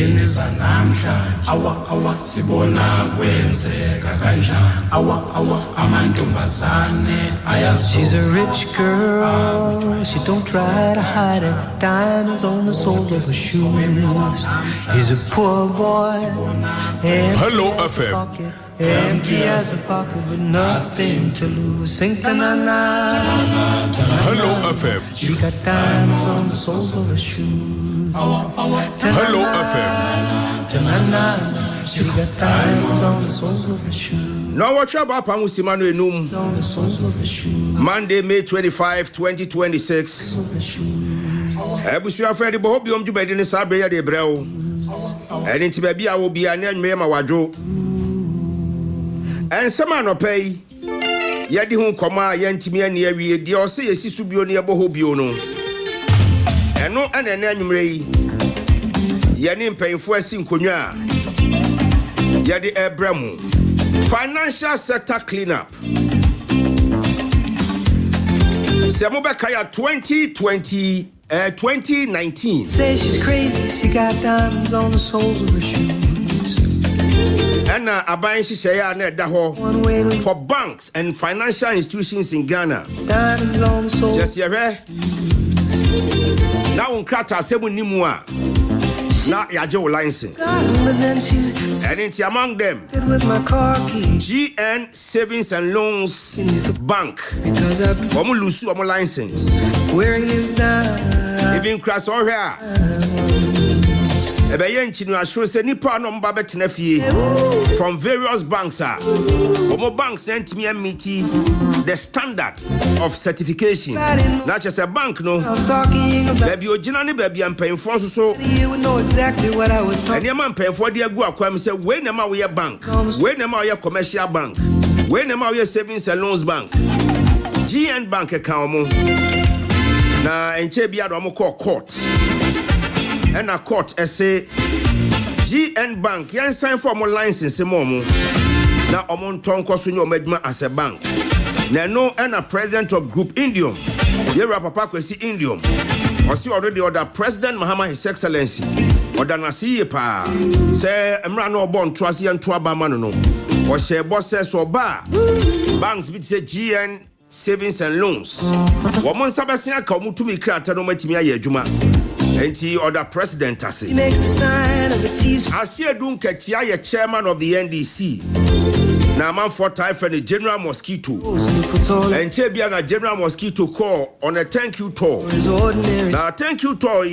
Inisa namhlanje awa sibona kwenzeka kanjani awa amantombazane ayazo. She's a rich girl, she don't try to hide it. Diamonds on the soles of her shoes. He's a poor boy, Hello FM. empty as a pocket with nothing to lose. Sing ta-na-na. Hello FM. She got diamonds on the soles of her shoes. Hello FM. Ta-na-na. She got diamonds on the soles of her shoes. Now watch about Pamusimano Enum. On the soles of her shoes. Monday, May 25, 2026. Ebusia Freddy Bohobio On Hello101.5Fm ni sabe ya de breo. Eni ti baby a wo bia na anweme ma wadwo. Ensema no pay. Yedi hu koma ya ntimi ani awie de o se yesi subio ne Bohobio no. Eno ene na anwumre yi. Ye ni mpanyfo asi nkonwa. Yedi ebremu. Financial sector cleanup. Semubekaya 2019. Say she's crazy, she got diamonds on the soles of her shoes. And aban shishaya na daho for banks and financial institutions in Ghana. Diamonds on the soles. Just here. Now on krata sebu nimua. Na yaje license. And it's among them With my car keys. GN Savings and Loans Bank. Because I've been Omu lusu omu license. wearing this diamond. Even crash or here. Ebe yenchinu asho se nipa no mba betena fie from various banks are. Omo banks ntimi amiti the standard of certification. Not just a bank no. I'm talking about Baby ojina ni baby ampenfo so. you would know exactly what I was talking And your man penfo de agu akwam say we na ma we bank. We na ma we commercial bank. We na ma we savings and loans bank. GN bank account mo. Na enche bia do mo call court. And a court say GN bank yan sign for mo license mo mo. Na omon tonko so nyo medma as a bank. Na no and a president of group Indium. Yera papa kwesi Indium. Osi already order President Mahama His Excellency. Order na siye pa. Say emra no bon trust yan to aba man no. O she boss says so ba. Banks bit say GN Savings and Loans. Woman sabasia ka omutumi krata no matimi aye adwuma. Enti order President ase. He makes the sign of a tease. Asie dun ketia ye chairman of the NDC. Na man for type for the General Mosquito. And Chebia na General Mosquito call on a thank you tour. Now thank you tour.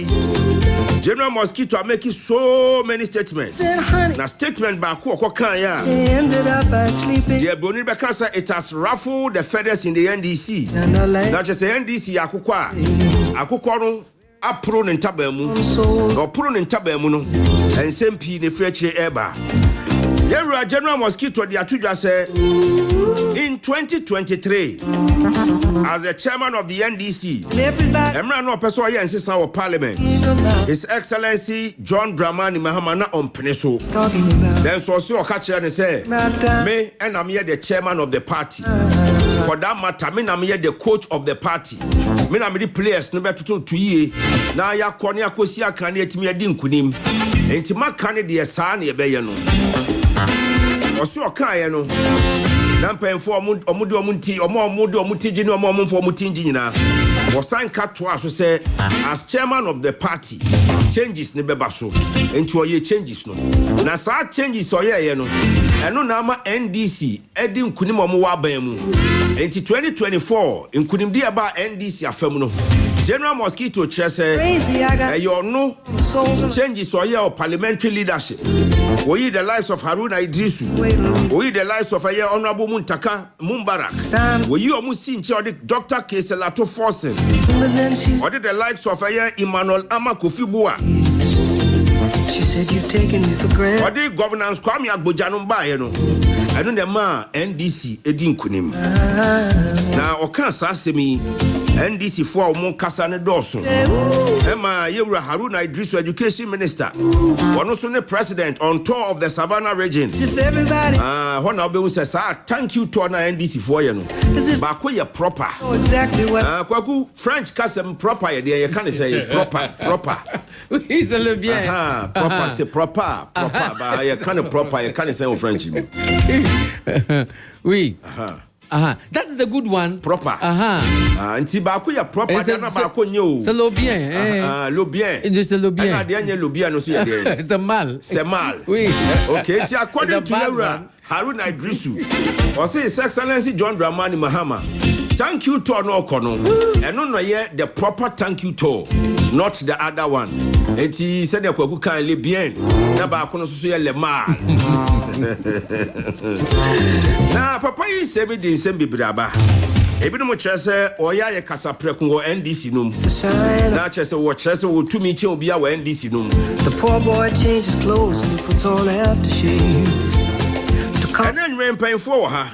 General Mosquito are making so many statements. Now statement back who ya. Ended up by sleeping. The Bruni Bekasa it has ruffled the feathers in the NDC. Not just the NDC akukwa. Akukwa apro ntabemu. Or pro ntabemu no. And SMP ne freche eba. Yera General Mosquito the Atuja said in 2023 as the chairman of the NDC Emra no person here insist our parliament His Excellency John Dramani Mahama na ompeneso then so catch and say me and I'm here the chairman of the party for that matter me I'm here the coach of the party me na me the players no better to ye na ya kwani akosi aka na etimi adi nkunim enti maka ne de saa na ebeye no oso okaye no na mpenfo omudi omunti omudi omutiji ni omomfo omutinji nyina wosan katwa so say as chairman of the party changes ne beba so enti oye changes no na saa changes oye no eno na ama NDC edi nkunim omwa ban mu enti 2024 nkunim di aba NDC afam no General Mosquito chese you know changes oye or parliamentary leadership we the lives of Haruna Idrisu we the lives of Honorable Muntaka Mumbarak we you omusi nche or the Dr. Keselato Forsen or the likes of Emmanuel Amakofibua. She said you've taken me for granted. Or the governance Kwame Agbojanu ba ye no. I don't the man NDC edin kunim. Na okan sa asemi NDC for mo kasa ne doso Emma Yewra Haruna Idrisu education minister one also the president on tour of the Savannah region when I'll be says thank you to NDC for you but we are proper exactly what kwaku French custom proper you can say proper oui c'est le bien proper c'est proper but you can't proper you can't say en French oui that is the good one proper nti ba ko ya proper na ba ko nye o c'est le bien le bien c'est le bien na de nye le bien no so ya de c'est mal oui okay nti according to Yewra Haruna Idrisu or say His Excellency John Dramani Mahama thank you to no kono eno no ye the proper thank you to not the other one enti said the kwaku kan le bien na ba ko no so ye le mal na papa yi se bi din sem bibraba ebi no mo kyerese oya ye kasa preku wo NDC num na kyerese wo kyerese wo tumi kye obi a wo NDC num The poor boy changed his clothes and puts all after shave. And then when paying for her,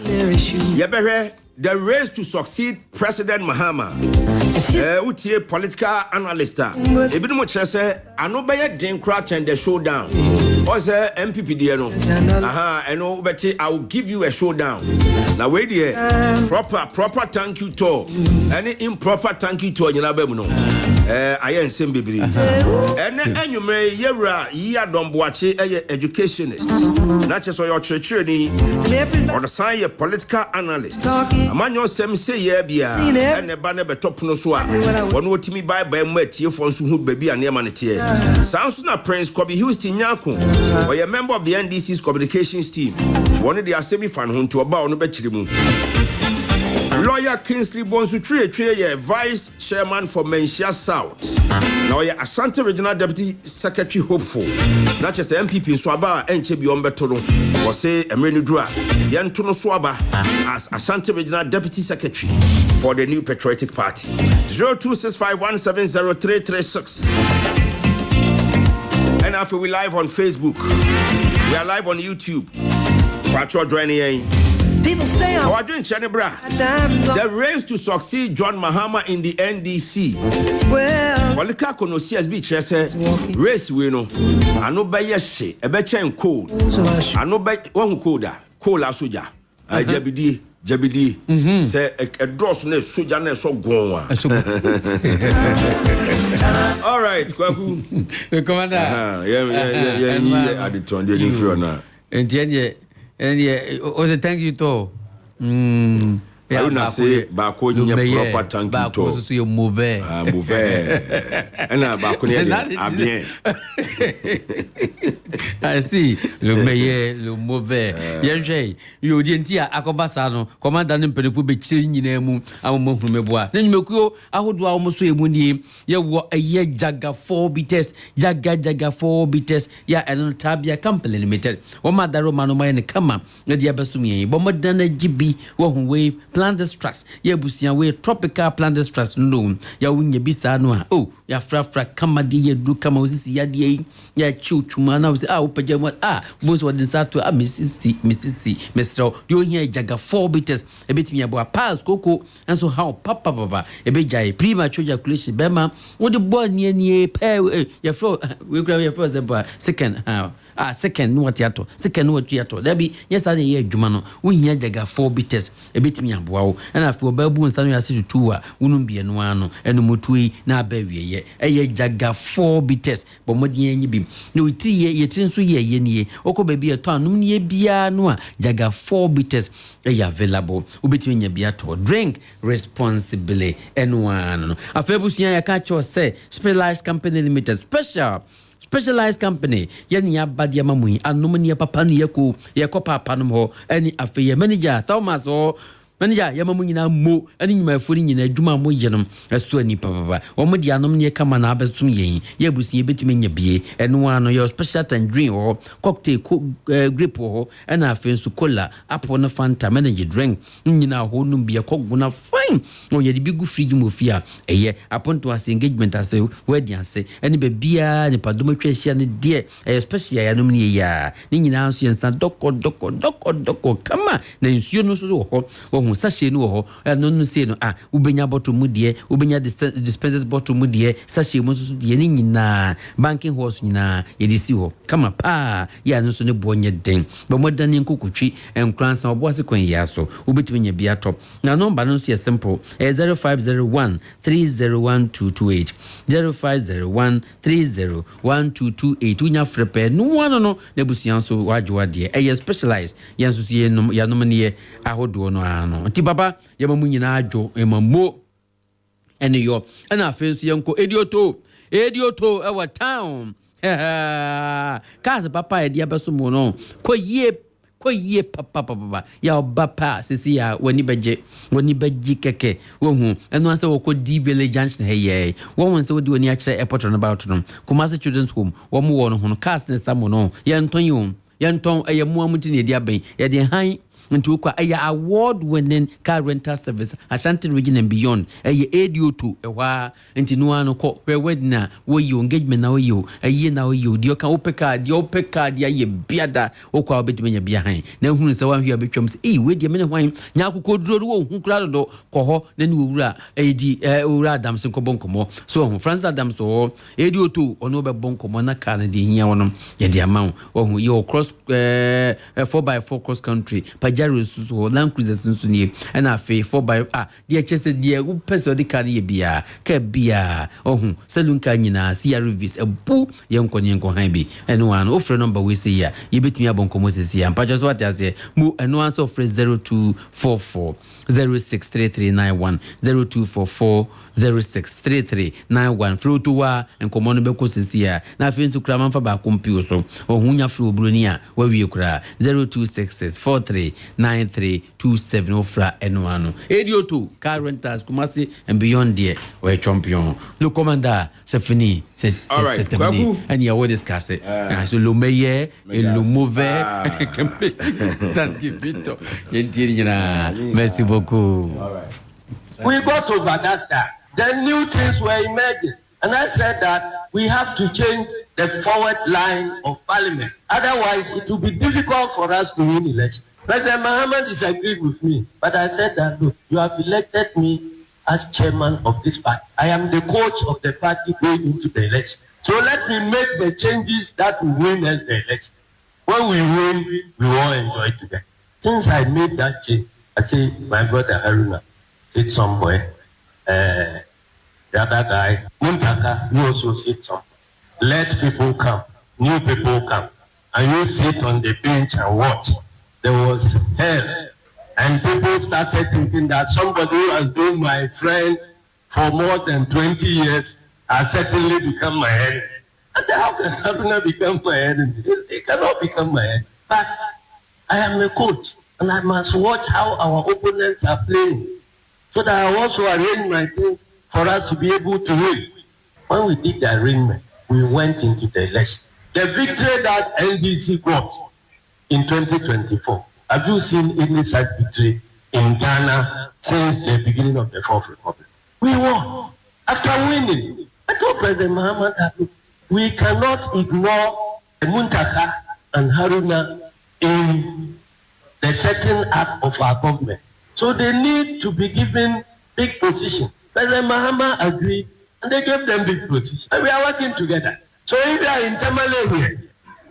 the race to succeed President Mahama. Utie political analyst. Ebi no kyerese anobeye den crash and the showdown. Or say MPP dey no. And obeti I will give you a showdown. Now wait there. Proper thank you to. Any improper thank you to nyina bem no. Ayen sem bibiri. Ene enwumre Yewra ya domboache educationist. Na cheso your church ni or the sign a political analyst. Amanyo sem say ye bia ene ba ne betop no so a wono otimi bible mu atie fo nso hu baby anema ne tie. Sanso na Prince Kobe Houston Nyako or a member of the NDC's communications team. One of the assembly fan hun to oba ono be chirimu. Lawyer Kingsley Bonsu Tree Vice Chairman for Menchia South. Now you're Ashanti Regional Deputy Secretary hopeful. Not just MPP Swaba and Chebi Ombetoro or say Emenu Dura Yantuno Swaba as Ashanti Regional Deputy Secretary for the New Patriotic Party. 0265170336. And after we live on Facebook, we are live on YouTube. Patrol joining. People say the race to succeed John Mahama in the NDC. well, Walika kono CSB chese race we no. Ano ba yeshe ebe chen cold. Ano ba won colda. Cola soja. Jabidi say a dross ne soja ne so gon. All right, kwaku. Commander. Yeah, at the turn dey free na. And also thank you to I will say bako nye proper thank you to bako so you mauvais na bako ne bien I see le meilleur le mauvais yenje yo dientia akobasa no commander ne mpelefo be chiri nyina mu amomohunu meboa na nyimekuo ahodo a omoso emu nie ye wo eye jaga 4 bites jaga 4 bites ya eno tabia company limited wo madaro manoma ne kama na dia besumie bo modana gibi wo huwe plant extracts ya busia we tropical plant extracts no ya wunye bisa no a ya frafra kama de ya du kama osisi ya de ya chiutuma na osi upaja mo bonso wadin sato misisi mesro yo hia jaga 4 bites ebetimi abo pass koko enso how papa ebejai premature ejaculation bema wo de bo nie pe ya fro we grab ya fro second second no tiato there be yes I dey adwuma no wo hia jaga 4 bites ebetimi abo wo na afi obabu nsa no ya se tutu a wonum bie no ano eno motui na abawieye eye jaga 4 bites bo modin anyi bi na otiri ye tin so ye nie okoba bi eto anum nie bia no a jaga 4 bites available ubetimi nya bia to drink responsibly eno ano afebusia ya ka cho say Specialized Company Limited Specialized Company yani abadia mamui anomnia papa ni yako papa no ho ani afeye manager Thomas ho manager yamamu nyina mo ani nyima fori nyina adwuma mo yenom aso ani papa omo dia anom ne kama na abesum yen ya busi betime nya bie eno ano your special tangerine ho cocktail grape ho ana afensu cola apple na fanta manager drink nyina ho num bie koguna fine o ye di bigu fridge mo fia eye aponto as engagement as wedding ase ani be bia ni padoma twahia ne de special ya nom ne ya ni nyina so yensa doko kama na nsuo no so ho sachet no ho no say no ubenya bottle mu de ubenya dispensers bottle mu de sachet mu so de ni nyina banking horse nyina ye di si ho kama pa ya no so ne bo nye den ba modani nkokotwi enkransa obo ase kwan ya so ubetimi nya bia top na number no so ye simple 0501 301228 0501 301228 unya frepe no ano no na busian so wadwa de specialized yanso sie no ya no ne ahodo no ano nti baba ya mamu nyina adwo emammo ene yo ana afenso yanko edioto ewa town kaze papa e dia beso mo no koye papa ya obapa sisi ya wani beje keke wohu eno ase wo ko di village junction heye won se wodi wani akire airport no about no Kumasi children's home wo mo wo no ho cars ne samo no yanton ayemu amuti ne dia ben ye de han nti ukwa aya award winning car rental service Ashanti region and beyond aya ADO2 ewa nti no ano ko wedna wo yi engagement na wo yi ayi na wo yi dio kan opeka dia ye biada okwa obedimenya bia han na hunu se wan hwi abetwam se we dia mene hwan nya akokoduro wo hu kura do ko ho na ni owura edi owura Adams ko bonkomo so hu Francis Adams so ADO2 ono be bonkomo na car na de hia wono ye dia ma wo hu yo cross 4x4 cross country Jaro so Land Cruiser sunsu ni na afi 4x dia chese dia u pese odi kan ye bia ka bia ohun salon kan nyina CRVs ebu ye nkonye han bi eno an ofre number we say ya ye betimi abonkomo sesi ya mpacho so atiase mu eno an so ofre 0244 063391 0244 063391 frutuwa enkomo no beko sesi ya na afi nsu kra manfa ba kompio so ohun nya fru obroni a wa wie kra 0266439327 ofra eno ADO2 car rentals Kumasi and beyond there we champion le commandant c'est fini c'est terminé and you will discuss it so le meilleur et le mauvais ça ce qui vite merci beaucoup. We got over that time. Then new things were emerging. And I said that we have to change the forward line of parliament. Otherwise, it will be difficult for us to win election. President Mahama disagreed with me. But I said that, look, you have elected me as chairman of this party. I am the coach of the party going into the election. So let me make the changes that will win us the election. When we win, we all enjoy together. Since I made that change, I say, my brother Haruna, said some boy, the other guy, Muntaka, you also said something. Let people come, new people come, and you sit on the bench and watch. There was hell, and people started thinking that somebody who has been my friend for more than 20 years has certainly become my enemy. I said, how can Haruna become my enemy? He cannot become my enemy. But I am a coach, and I must watch how our opponents are playing, so that I also arrange my things for us to be able to win. When we did the arrangement, we went into the election. The victory that NDC got in 2024, have you seen any such victory in Ghana since the beginning of the Fourth Republic? We won. After winning, I told President Mahama that we cannot ignore Muntaka and Haruna in the setting up of our government. So they need to be given big positions. President Mahama agreed, and they gave them big positions. And we are working together. So if you are in Tamale here,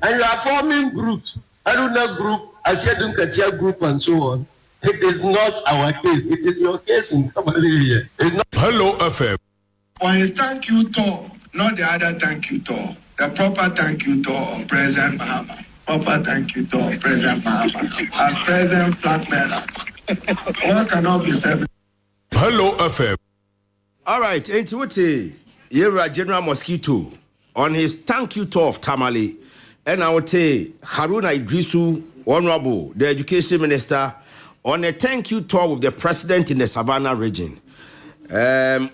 and you are forming groups, Haruna group, Asiadun Katia group, and so on, it is not our case. It is your case in Tamale here. Hello FM. On his thank you tour, not the other thank you tour, the proper thank you tour of President Mahama. Proper thank you to President Mahama as President Flag Bearer. All cannot be said. Hello FM. All right, into what Yera General Mosquito on his thank you tour of Tamale, and I would say Haruna Idrisu, Honorable, the Education Minister, on a thank you tour with the President in the Savannah region.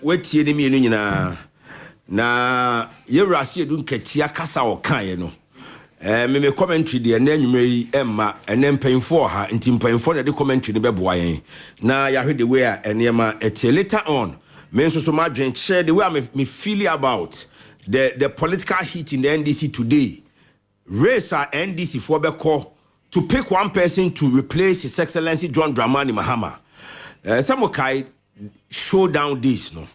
Wait ye me na Yera si edun ketia kasa o kan ye no. Me commentary de na nwumere emma enen painfo ha nti painfo na de commentary ne beboa yen na ya hwe the way a enema later on me nso so madwen share the way me feel about the political heat in the NDC today. Race our NDC for beko to pick one person to replace His Excellency John Dramani Mahama. some kai showdown days no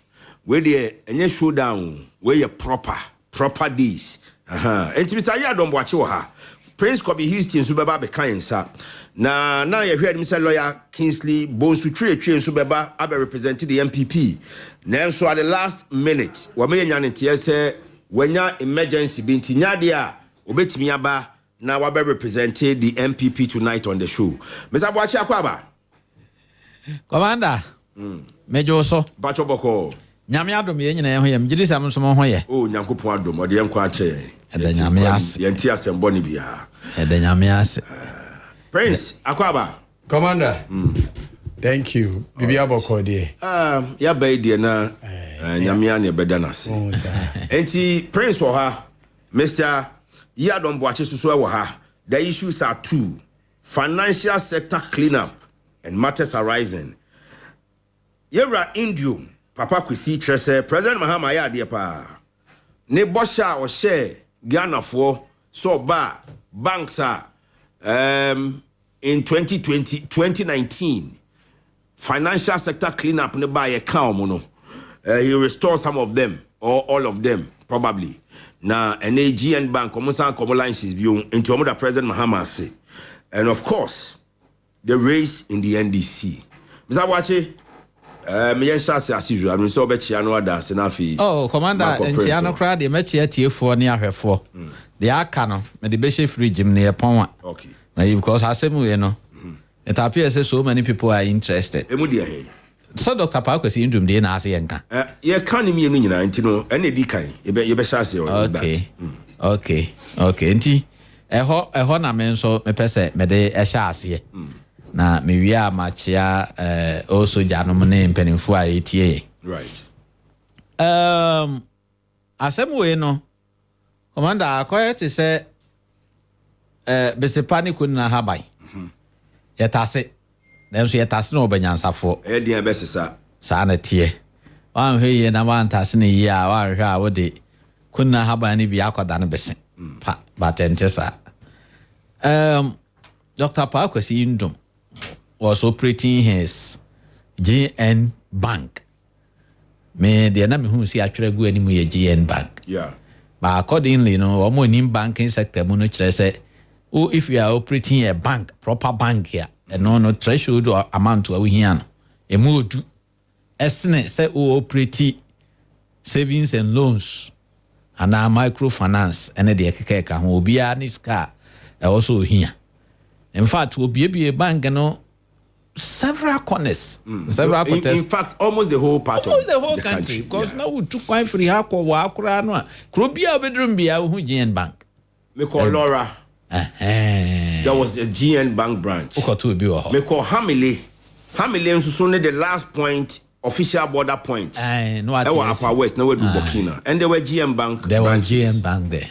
where the any showdown where you proper days and Mr. Yadom watch ha Prince Kobe Houston so beba be kan sa na you hear Mr. Lawyer Kingsley Bonsu Twe so beba abe represent the MPP now so at the last minute we me nya ntie say wenya emergency bi ntinya de a obetimi aba na we be represent the MPP tonight on the show Mr. Boachi akwaba Commander Mejo so Bacho boko Nyame adom ye nyina ye ho ye mgiri sam so mo ho ye oh nyankopon adom ode enko ache ede nyame ase ye ntia sembo ni bia ede nyame ase Prince akwaba Commander thank you bibi aboko de ya bai de na nyame ane beda na se enti Prince wo ha Mr. Yadom Boachi so wo ha the issues are two financial sector cleanup and matters arising yera indium Papa Kwesi Trese President Mahama ya de pa ne bosha o share Ghana for so ba banks are in 2019 financial sector cleanup ne ba ye count no he restore some of them or all of them probably na NAGN bank komusan licenses bi into omo da President Mahama say and of course the race in the NDC Mr. Boachi me yen shase asizu anu so be chia no ada se na fi oh commander enchia no kra de me chia tiefo ne ahwefo de aka no me de be she fridge me ne pon a okay because asemu ye no it appears so many people are interested emu de he so Dr. Pakwesi indum de na ase yenka ye kan ni me no nyina enti no ene di kan ye be shase o that okay enti eho na me nso me pese me de ehya ase na me wia machia also janom ne mpenimfo a etie right asemu we no commander akoye te se besepani kunna habai yetase denso yetase no obanyansafo dia besesa sa na tie wan hwe ye na wan tase ne yi a wan hwe a wode kunna habai ne bi akoda ne besen pa batentesa Dr. Pakwesi indum was operating his GN Bank. Me the na me hu si atwere gu ani mu ye GN Bank. Yeah. But accordingly no omo ni banking sector mu no kire say oh if you are operating a bank proper bank here and no threshold or amount we here no e mu odu esne say o operate savings and loans and microfinance and the kekeka ho obi a ni ska also here. In fact obi be a bank no several corners, several in fact, almost the whole part of the whole country. Because now we took quite free hako wa akura no. Krobia bedroom bia hu GN Bank. Me call Laura. There was a GN Bank branch. Ukotu bi wo ho. Me call Hamile. Hamile nso the last point, official border point. No at Upper West, now we do Burkina. And there were GN Bank there branches. was GN Bank there.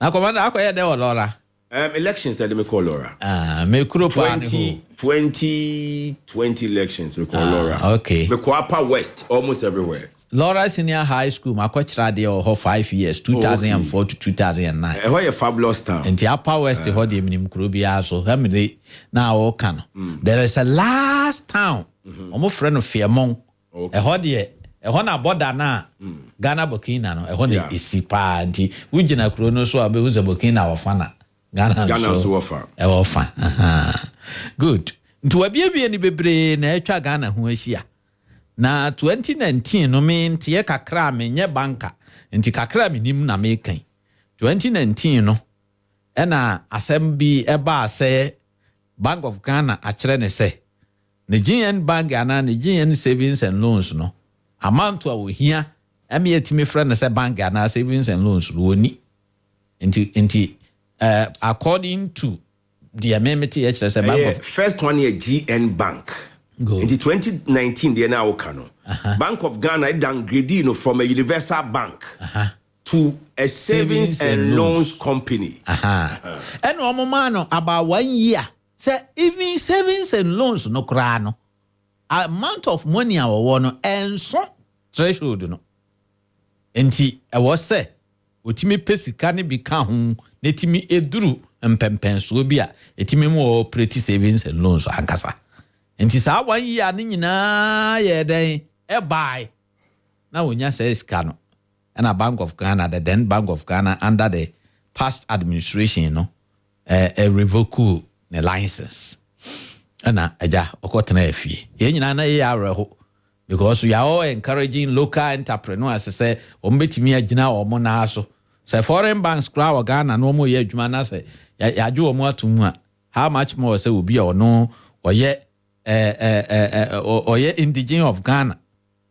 Now commander akoye there Laura. Elections that me call Laura. Me kuropa 2020 elections we call Laura. Okay. Me call Upper West almost everywhere. Laura Senior High School makochira there ho 5 years 2004 to 2009. Why a fabulous town. And the Upper West ho de minim kurobia so hamile na o kan. There is a last town. Omo friend of Fiamon. Ho de ho na border na Ghana Burkina no ho na isipa nti wugina kuro no so abehu ze Burkina wafana. Ghana so offer. Good. Ntu abiebie ni bebre na etwa Ghana ho ahia. Na 2019 no me ntie kakra me nye banka. Nti kakra me nim na me kan. 2019 no ena assembly eba say Bank of Ghana akere ne say the GN Bank ana the GN Savings and Loans no amount a ohia eme yetimi friend say bank ana savings and loans woni. Nti according to the amendment HSS Bank of first one year GN Bank. In the 2019 the now Bank of Ghana downgraded from a universal bank to a savings and loans company. And no about 1 year say even savings and loans no krano amount of money our one and so threshold no. Enti I was say otimi pesika ne bi ka ho netimi eduru mpempen so bia etimi mo operate savings and loans ankasa Nti saa 1 year ni nyina ye den e buy na wonya say sika no and a Bank of Ghana, the then Bank of Ghana under the past administration no revoke the license and aja okotena efie ye nyina na ye areho because we are all encouraging local entrepreneurs to say ombetimi agina omo na so say foreign banks kra wa Ghana no mo ye adwuma na say ya ju omo atumu a how much more say obi ono oye oye indigenous of Ghana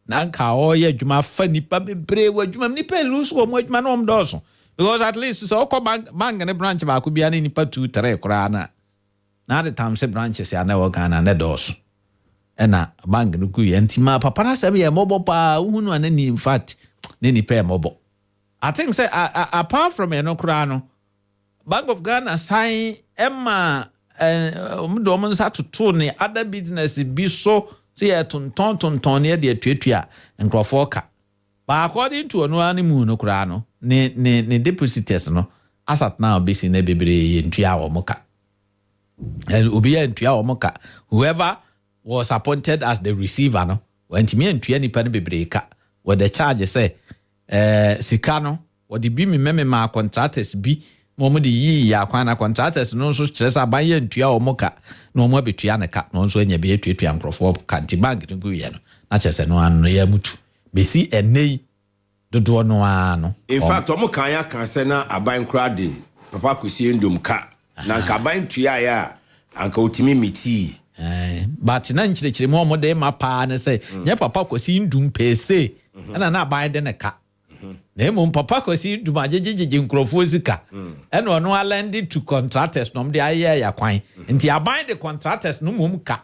na nka oye adwuma fa nipa bebre wa adwuma nipa lose omo adwuma no omdoso because at least so ko bank ne branch ba ko bia ne nipa 2-3 kra na the time say branches ya na wa Ghana na doso ena bank no ku ye ntima papa na sabe ye mobo pa uhunu anani in fact ne ni pay mobo. I think say apart from no kra no Bank of Ghana sign emma do mo sa to ne other business bi so say tonton ne de tuatua nkrofo ka but according to no animu no kra no ne depositors no asat now be na bebre ye ntua wo moka obi ye ntua wo moka whoever was appointed as the receiver no when me entua nipa ne bebreka with the charge say sika no what the bi me ma contractors bi mo de yi ya kwana contractors no so stress abaye ntua o moka no mo betua ne ka no so anya be etuatua nkrofo kanti bank no ye no na chese no an ya mutu besi enei dodo no ano in fact omo kan ya kan se na aban kra de papa kosie ndom ka na nka aban tua ya anka otimi miti but na nchirechire mo de ma pa ne say nya papa kosi ndum pese na aban de ne ka na mo papa kosi ndum ajejeje nkrofo sika eno ono alend to contractors no de aye ya kwan nti aban de contractors no mum ka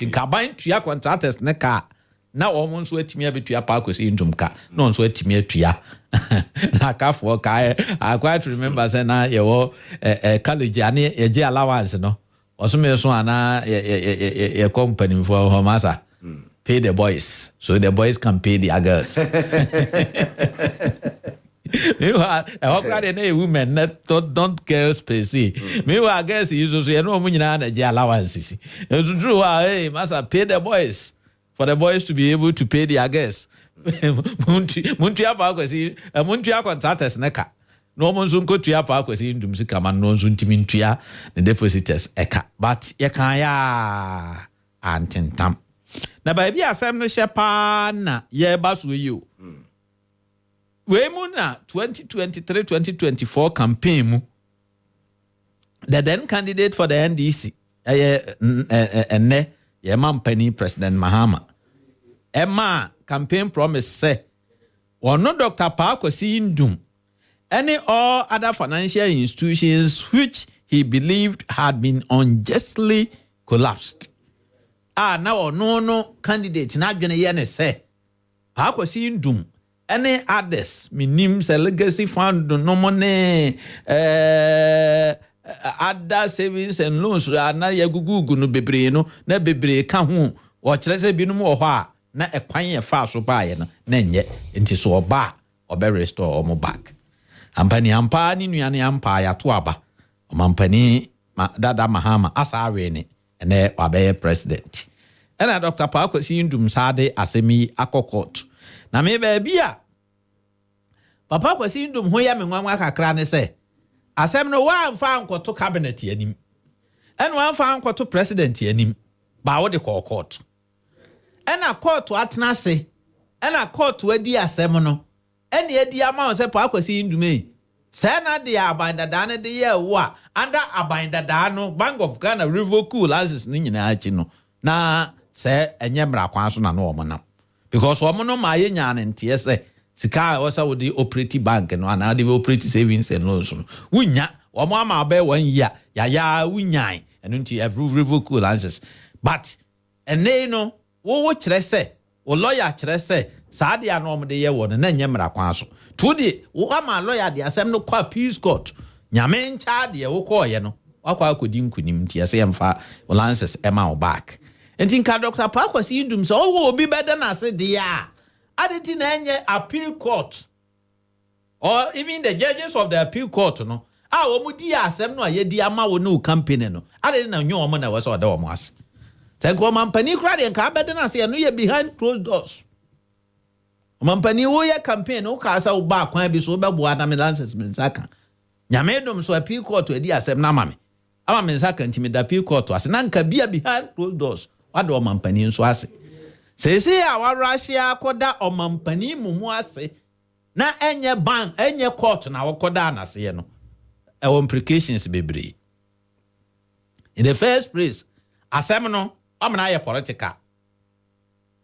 nka aban tua contractors ne ka na omo nso atimi abetua pa kosi ndum ka no nso atimi atua na kafo ka I quite remember say na ye wo college ani ye je allowance no Osome so ana a company for Homasa. Pay the boys so the boys can pay the girls. Meanwhile, I hope that any women don't girls pay see. Meanwhile, I guess you so you know munyina na allowances. It's true, hey, masa pay the boys for the boys to be able to pay the girls. Muntu pa kwesi, muntu contractors neka. No one soon go to your park was in to come and no soon timintia the depositors eka but ye can ya antentam na baby asem no shepa na ye bas with you we mu na 2023-2024 campaign mu the then candidate for the NDC ene ye mampani President Mahama Emma campaign promise say no Dr. Pakwasi Ndum any all other financial institutions which he believed had been unjustly collapsed. Now no candidate na adwene ye ne say Pakwasi Ndum any others minims a legacy fund no money other savings and loans na ye gugu no bebre no na bebre ka ho o kire se binum wo ho a na ekwan ye fa so ba ye no na nye nti so oba obe restore omo back. Ampani ampani nuane ampa ya to aba omampani dada Mahama asawe ne ene wabe president ena Dr. Pakwasi Ndum sade asemi akokot na me ba bia Papa Kwasi Ndum ho ya me nwanwa kakra ne se asem no wa amfa ankoto cabinet anim ena wa amfa ankoto president anim ba wo de court ena court atena se ena court wadi asem no ene edi ama se pa Kwasi Ndum se na de abandada ne de ye wo under abandada no Bank of Ghana revoke license ni nyina achi no na se enye mra kwan so na no omonam because omono ma ye nya ne ntie se sika o sa wo di operate bank no ana de operate savings and loans no wunya omo ama ba 1 year ya wunyan eno ntie every revoke license but ene no wo kire se o lawyer kire se saade ya no de ye wo na nye mra kwan so to de wo ama lawyer de asem no kwa peace court nyame ncha de wo ko ye no wakwa akodi nkunim tie se yemfa license ema o back entinka Dr. Pakwasi Ndum so wo obi beda na se de ya aditi na enye appeal court or even the judges of the appeal court no wo mu di asem no ye di ama wo no campaign no aditi na nyo wo na wo so da wo mo ase Say go mampani kra de nka abede na say no ye behind closed doors. Mampani wo ye campaign o ka sa wo ba kwan bi so wo beboa na me lances me saka. Nyame dom so appeal court edi asem na mame. Ama me saka ntimi da appeal court ase na nka bia behind closed doors. Wade o mampani nso ase. Sese a wa Russia akoda o mampani mumu ase. Na enye bank enye court na wakoda na ase ye no. E implications bebre. In the first place, asem no amana ye political.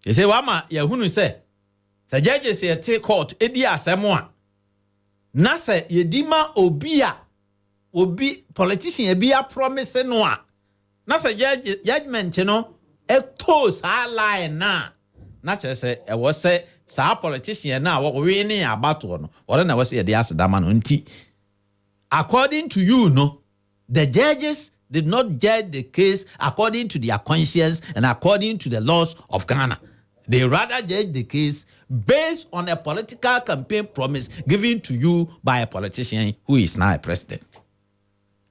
You say wama ye hunu say judge say take court edi asem a na say ye dima obi politician e bia promise no a na say judgment no e to sa line na che say e wo say sa politician na wo we ni abato no ore na wo say dey asedama no nti according to you no the judges did not judge the case according to their conscience and according to the laws of Ghana. They rather judge the case based on a political campaign promise given to you by a politician who is now a president.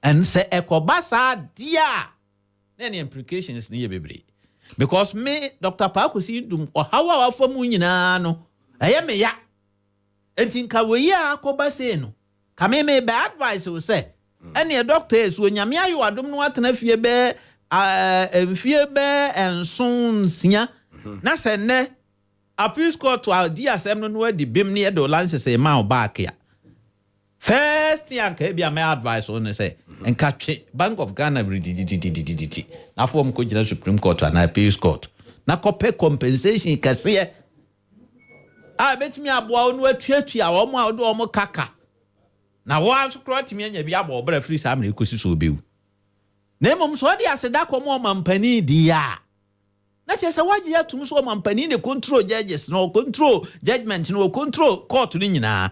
And say ekobasa dia any implications ni bebre. Because me Dr. Pakusi dum or how our form nyina no eye me ya. Enti nka we ya akobasa no. Kame me be advice will say any a doctor is when Yamia you adum no atena fie be enson sia na se ne appeal court to di asem no di bim ne do lance say ma back ya first yan ka bia my advice on say enka twe Bank of Ghana ridididididididi na form ko gina Supreme Court na appeal court na kope compensation kase a betimi aboa no atuatua wo mo a do mo kaka na wa so kroti me anya bia bo bra free sam na ekosi so bewu na mom so de aseda komo mampani dia na che se waje atum so mampani ne control judges no control judgment no control court ni nyina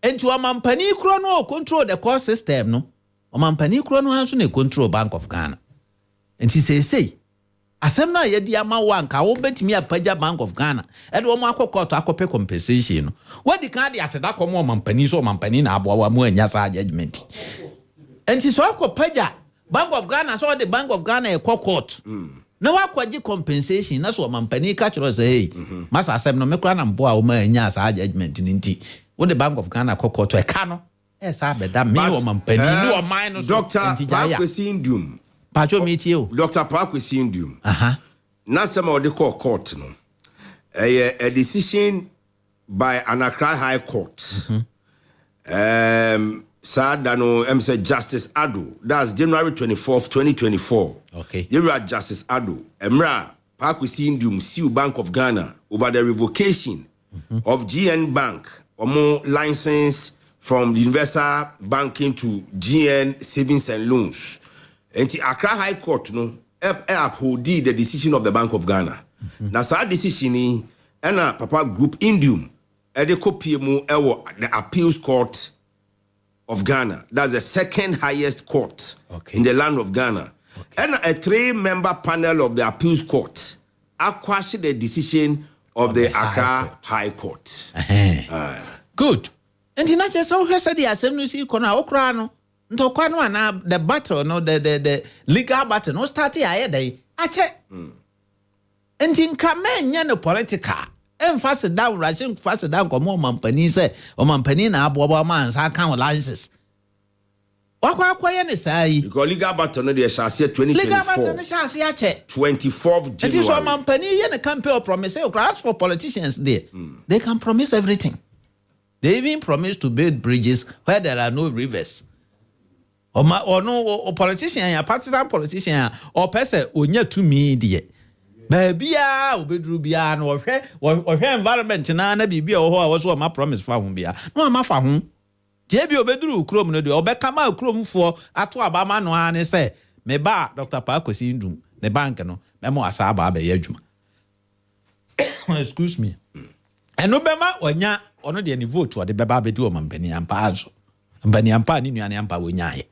enti o mampani kro no control the court system no o mampani kro no hanso ne control Bank of Ghana enti say asem na ye dia ma wanka wo betimi apaja Bank of Ghana e de wo mo akokọ to akope compensation no wadi kan de aseda komo mampani so mampani na abo wa mu anya sa judgment enti so akopaja Bank of Ghana so the Bank of Ghana e court na wakwaji compensation na so mampani ka chiro say hey masa asem no mekura na mbo a wo ma anya sa judgment ni nti wo the Bank of Ghana court to e ka no e sa beda me wo mampani ni wo man no Dr. Pakwesi Ndum Pacho meet you. Dr. Pakwesi Ndum. Na some of the court no. A decision by an Accra High Court. Sadano say Justice Ado. That's January 24th, 2024. Okay. You are Justice Ado. Emra Pakwesi Ndum sue Bank of Ghana over the revocation of GN Bank or more license from universal banking to GN savings and loans. And the Accra High Court no uphold the decision of the Bank of Ghana. Now, that decision and Papa Group Indium the copy the Appeals Court of Ghana. That's the second highest court in the land of Ghana. And a 3-member panel of the Appeals Court questioned the decision of the Accra High Court. Good. And in that case, how has the assembly see kona okra no? Ntokwa no the battle no the legal battle no start here dey ache enti nka menya no political emphasize down rushing fast down komo mampani say o mampani na abobo man sa kan licenses wakwa ye ne sai because legal battle no dey shall say 2024 legal battle no shall say ache 24th January enti so mampani ye ne campaign promise you ask for politicians there they can promise everything. They even promise to build bridges where there are no rivers. Or no politician, a partisan politician, or person onya to me die. Baby obedru bia no ohwe environment na na bibia ho a wo ma promise fa hu bia. No ma fa hu. Die bi obedru krom no de obeka ma kromfo ato abama no ane say me ba Dr. Pakwesi Ndum the bank no me mo asa ba ba ye adwuma. Excuse me. Eno bema onya ono de ni vote o de beba be di o mampani ampa azo. Mbani ampa ni nuane ampa wonyaye.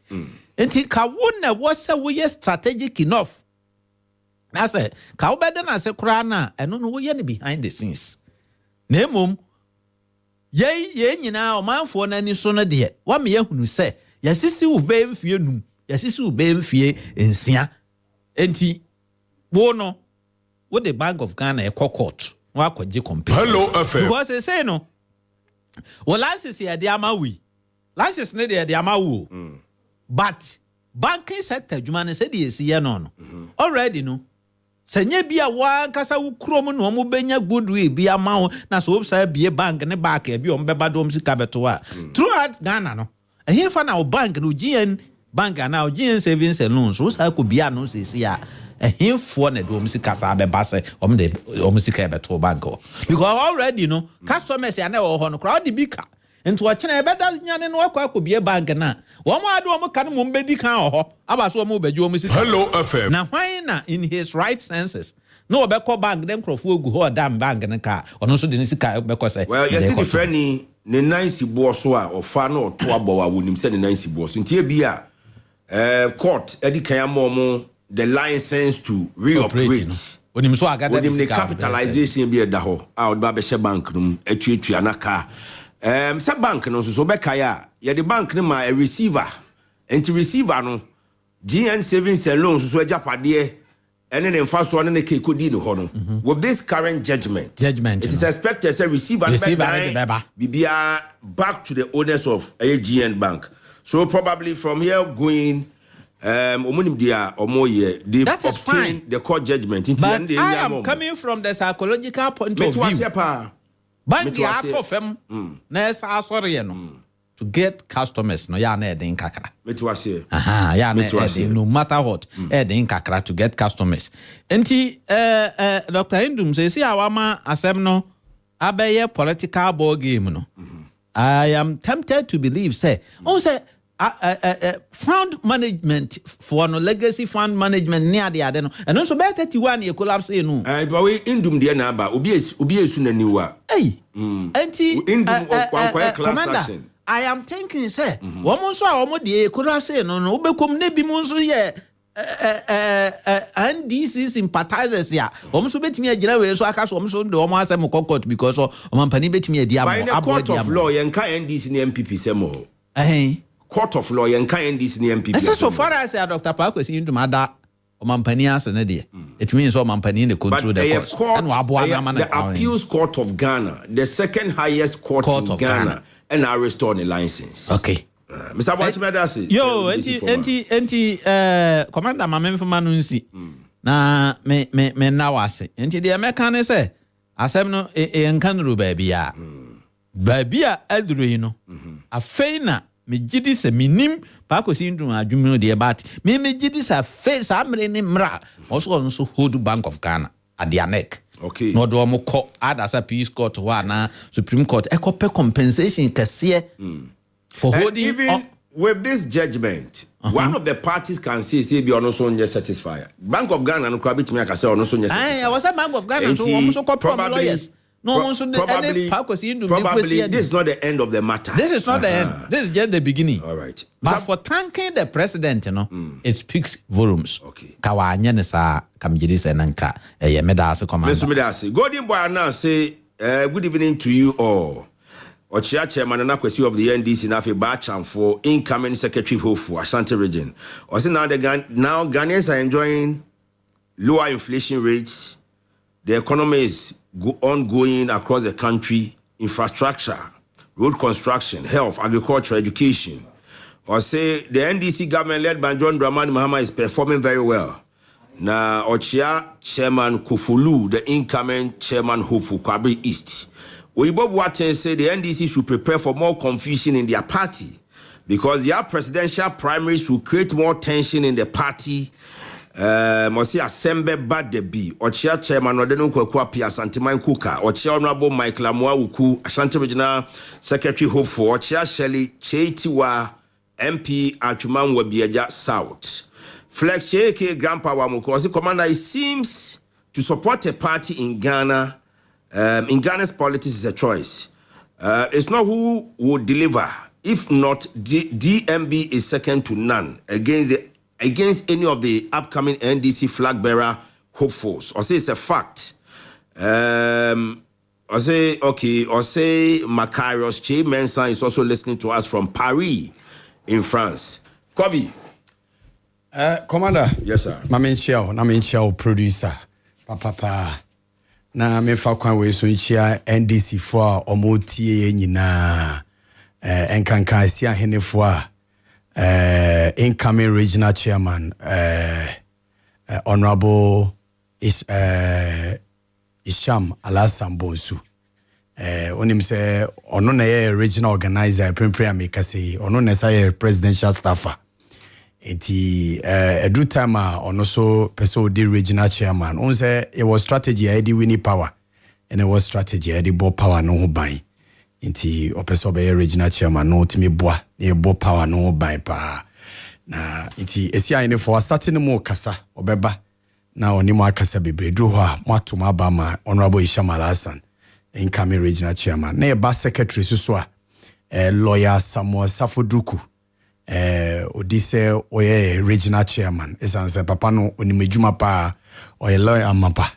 Enti ka wona wo se wo ye strategic enough. Na se ka wo bede na se kura na eno no wo ye ne behind the scenes. Na emom ye nyina o manfo na ni so no de wa me yahunu se yasisi wo be mfie num yasisi wo be mfie ensia. Enti Bono, what the Bank of Ghana a court. What could you compare? Hello FM. Because they say no. Well, license here, the Amawi. License ne the Amawu. But banking sector, Jumane said, yes, no. Already, no. Senye bia wa kasa ukromo no mo benya goodwill bia ma na so say bia bank ne back e bia ombeba dom sika beto a throughout Ghana no e fa na bank no GN bank na GN savings and loans so say ko bia no say ya e fo na dom sika sa beba say om sika beto bank because already no customers ya na ho no crowd bika nti wo kene beda nyane no akwa bia bank na wo mo ado mo kan mo mbedi kan ho aba so mo beju mo sika Hello FM. na why na in his right senses no obeko bank dem crofo gu ho dam bank ne ka ono so de ne sika obeko say well you see the friend ni ne nice bo so a ofa na oto abowa wonim say ne nice bo so ntie bi a court edikan amom the license to reoperate onim so agada onim the capitalization bi da ho a odba be she bank num atuatua na ka say bank no so be kaya ya the bank ne ma a receiver enti receiver no GN savings and loans so japade and then faso ne ke kodi no ho no with this current judgment it is expected say receiver bibia back to the owners of GN bank so probably from here going omunim dia omoye they obtain the court judgment but I am coming from the psychological point of view bank ya to fem na esa asore no to get customers no ya na edin kakra metwase ya na edin no matter what edin kakra to get customers enti Dr. Indum say see awama asem no abeye political ball game no I am tempted to believe say fund management for no legacy fund management near the other no and also be 31 year collapse no but we Indum dia na ba obi esu nani wa enti Indum kwa class action I am thinking, say, woman saw almost the corruption, no, become nebi monso ye, and this is sympathizers, yeah. Almost bet me a general, so I can't almost do almost a court because of Mampani bet me a diamond. By the court of law, and can't this in the MPP Semo. Court of law, and can't this in the MPP. So far as Dr. Park was into Mada. Mampanias and idea. It means all Mampani the control the court. The appeals court of Ghana, the second highest court in Ghana, and I restore the license. Okay. Mr. Watchman, yo, Commander Mamma for Manunsi. Na me now I say, and the American say, I said no, a canru baby. Baby, Adrino, a faina, me jidis a minim. Pako syndrome adwumno de bat me gidi sa face amre ni mra also hold Bank of Ghana at their neck okay no do mo ko as a peace court wa na Supreme Court e ko compensation kase for holding even with this judgment one of the parties can say be ono so nye satisfied Bank of Ghana no kwa bitimi aka say ono so nye satisfied I was a Bank of Ghana so almost so probably probably this is not the end of the matter. This is not the end. This is just the beginning. All right. But for thanking the president, you know, it speaks volumes. Okay. Kawanya nesa kamjidi senanka medase commander. Mr. Medase, Golden Boy now say good evening to you all. Ochia chairman na kwesi of the NDC na fe Bacham for incoming secretary for Ashanti region. Also now Ghanaians are enjoying lower inflation rates. The economy is ongoing across the country, infrastructure, road construction, health, agriculture, education. Or say the NDC government led by John Dramani Mahama is performing very well. Now, Ochia Chairman Kufulu, the incoming Chairman Hofu Kwabri East. Oyibo Boateng say the NDC should prepare for more confusion in their party because their presidential primaries will create more tension in the party. Mosi Asembe Badebi, Ochia Chairman Odenu Kwekwa Pia Santiman Kuka, Ochia Honorable Michael Amwa Uku, Ashanti Regional Secretary Hopeful, Ochia Shelley Cheitiwa, MP Achuman Wabiaja South. Flex Cheke Grandpa Wamukosi Commander, it seems to support a party in Ghana. In Ghana's politics is a choice. It's not who will deliver. If not, DMB is second to none against any of the upcoming NDC flag bearer hopefuls. Or say it's a fact. Or say Macarius Che Mensa is also listening to us from Paris in France. Kobe, Commander. Yes, sir. Namenchia, producer. Papa. Na mefa kwan we so nchia NDC for omotie nyina enkanka asia henefo incoming regional chairman honorable Isham Alasan Bonsu onim se ono na ye regional organizer prempre ameka say ono na say presidential staffer enti edu time ono so person di regional chairman on say it was strategy I di winning power and it was strategy I di bo power no ho ban enti opeso be regional chairman no timi boa e bo power no ho ban pa na enti esi ane for starting mo kasa obeba na oni mo akasa bebre dru ho a mo atoma ba ma honorable Isham Alasan incoming regional chairman na e ba secretary so a lawyer Samuel Safoduku odise oye regional chairman esanse papa no onimejuma pa oye lawyer amapa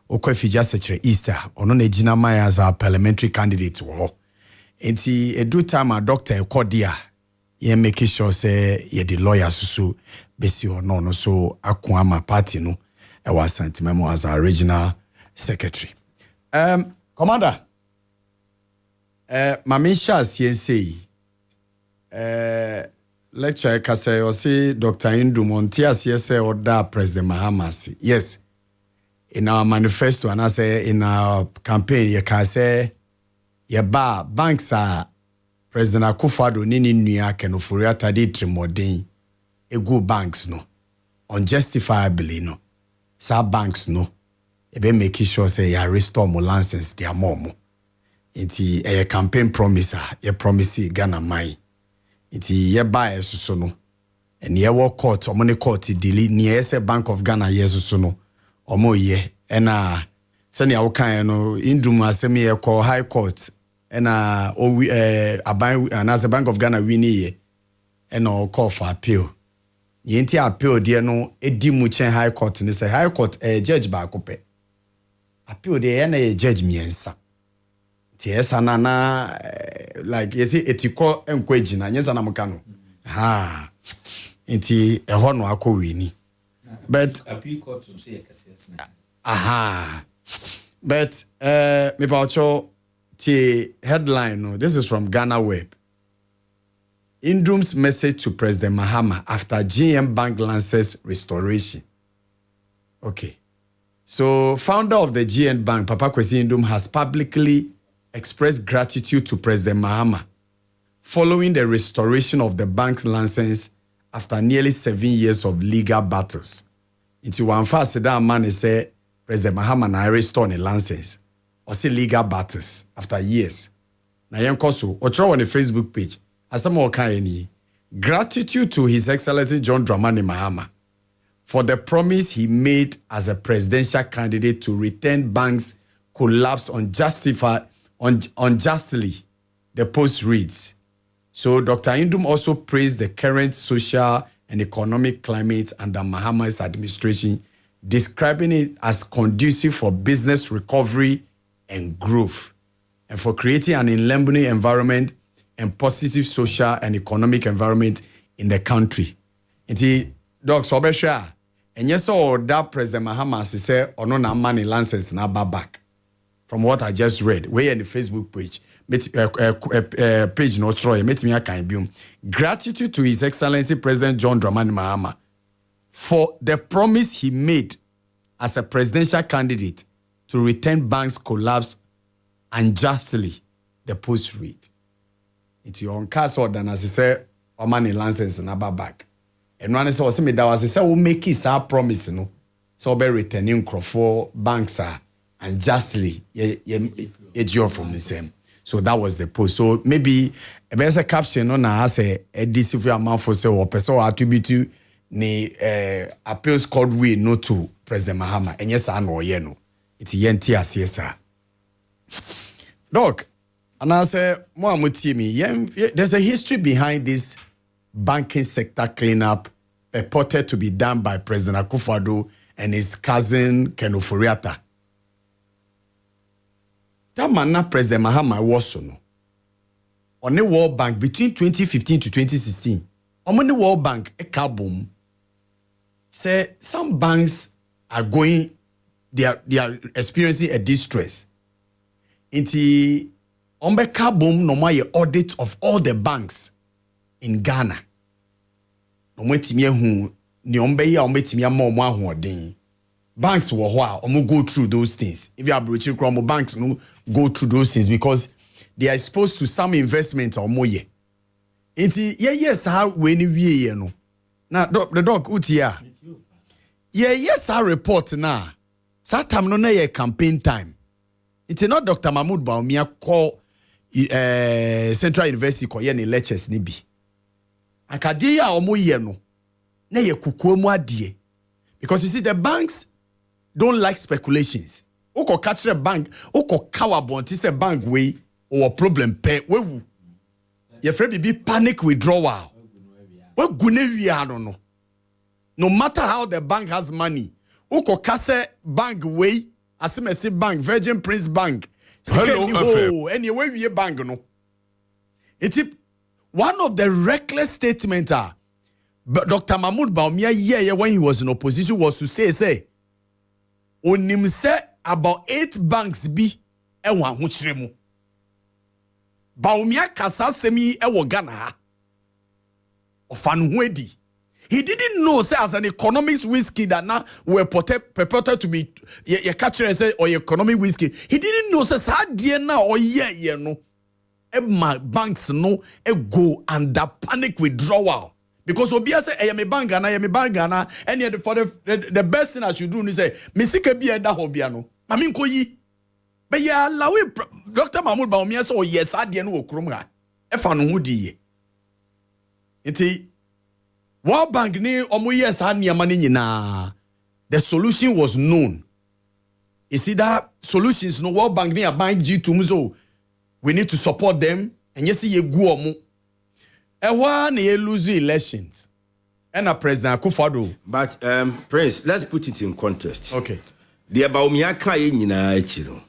okwa fija secretary Easter ono na gina mai as a parliamentary candidate wo enti edu time doctor ekodia ye make sure say ye the lawyer susu besi ono no so akwa party no e was sent memo as a regional secretary. Commander Mamisha CNC lecture kase o say Dr. Indu Montias yes or da President Mahama. Yes, in our manifesto and I say in our campaign you can say ye ba banks are President Akufo-Addo nini nua kenofori atade tremodin egu banks no unjustifiably no sa banks no e be make sure say ya restore mo license dia momo inti a campaign promise ye promise Ghana mai inti ye buy so no and ye work court o money court delete near say Bank of Ghana yes so no omo ye ena sani a wokan no indum asem ye call high court ena aban and as a Bank of Ghana win ye ena call for appeal yenti appeal de no edi mu chen high court ni say high court judge ba kope appeal de ena ye judge miensa tiesa na like you see etiko enkwaji na nyesa na mukano ha enti eho no akowini but appeal court so say kase aha but me paucho the headline no this is from Ghana Web. Indum's message to President Mahama after GM Bank lances restoration. Okay. So founder of the GN Bank, Papa Kwesi Indum, has publicly expressed gratitude to President Mahama following the restoration of the bank's license after nearly 7 years of legal battles. Into one fast that man say President Mahama na restore the license or say legal battles after years. Na yenkoso ocho on the Facebook page asamo kaini gratitude to His Excellency John Dramani Mahama for the promise he made as a presidential candidate to return banks collapse unjustly, the post reads. So Dr. Indum also praised the current social and economic climate under Mahama's administration, describing it as conducive for business recovery and growth, and for creating an enabling environment and positive social and economic environment in the country. Inti Doc Sobesha, and yes, so that President Mahama say or no money license na back. From what I just read, way in the Facebook page, page no Troy, met me a kind bium. Gratitude to His Excellency President John Dramani Mahama for the promise he made as a presidential candidate to return banks collapse unjustly, the post read. It's your own case order, as I say, or money license and about back. And when I saw me that was I say, we make it our promise, no. So be returning for banks are unjustly, you from the same. So that was the post. So maybe a better caption on I say a decisive amount for say or person attribute ni appeals called we no to President Mahama. And yes, I know no. It's yenti as yes, sir. Doc. And I say, there's a history behind this banking sector cleanup purported to be done by President Akufo-Addo and his cousin Kenoforiata. That man, President Mahama was no. On the World Bank between 2015 to 2016, on the World Bank, a kaboom. say some banks are going, they are experiencing a distress. Inti ombeka boom no my audit of all the banks in Ghana. No mo timi hu ni ombe ya timi ama mo ahoden. Banks wo ho a omo go through those things. If you are broaching from banks no go through those things because they are exposed to some investment or more ye. Inti yes how we ni wie no. Na the dog utia. Yes our report na. Sa time no na ye campaign time. It's not Dr. Mahmoud Bawumia call Central University ko ye ne lectures ni bi. Akade ya omo ye no na ye kukuo mu ade. Because you see the banks don't like speculations. Oko catch the bank, oko kawa bonti say bank way or problem pay we ye free be panic withdrawal. We gune wi no. No matter how the bank has money, oko kase bank way Asimesi Bank, Virgin Prince Bank, anyway we bank no. It's one of the reckless statements Dr. Mahmoud Bawumia when he was in opposition was to say onim say about 8 banks be ewa ho kyerɛ mu. Bawumia kasa semi ewo Ghana ofan ho edi. He didn't know say as an economics whiskey that now were purported to be ye catcher and say or economic whiskey. He didn't know say sadie na or ye no. My banks no go under panic withdrawal. Because Obia say, I am a bank and I am a bank and for the best thing I should do is say, Misika be a da hobiano. I mean, koyi. But yeah, allow Dr. Mahmoud Bawumia so yes, I didn't know Krumra. If I know di. It's World Bank ni omo yes ha niam ni nyina. The solution was known. You see that solutions no World Bank ni a bank G2 so we need to support them and yes ye gu omo. Ewa na ye lose elections. And a President Akufo-Addo. But Prince, let's put it in context. Okay. The Bawumia ka ye nyina achiro.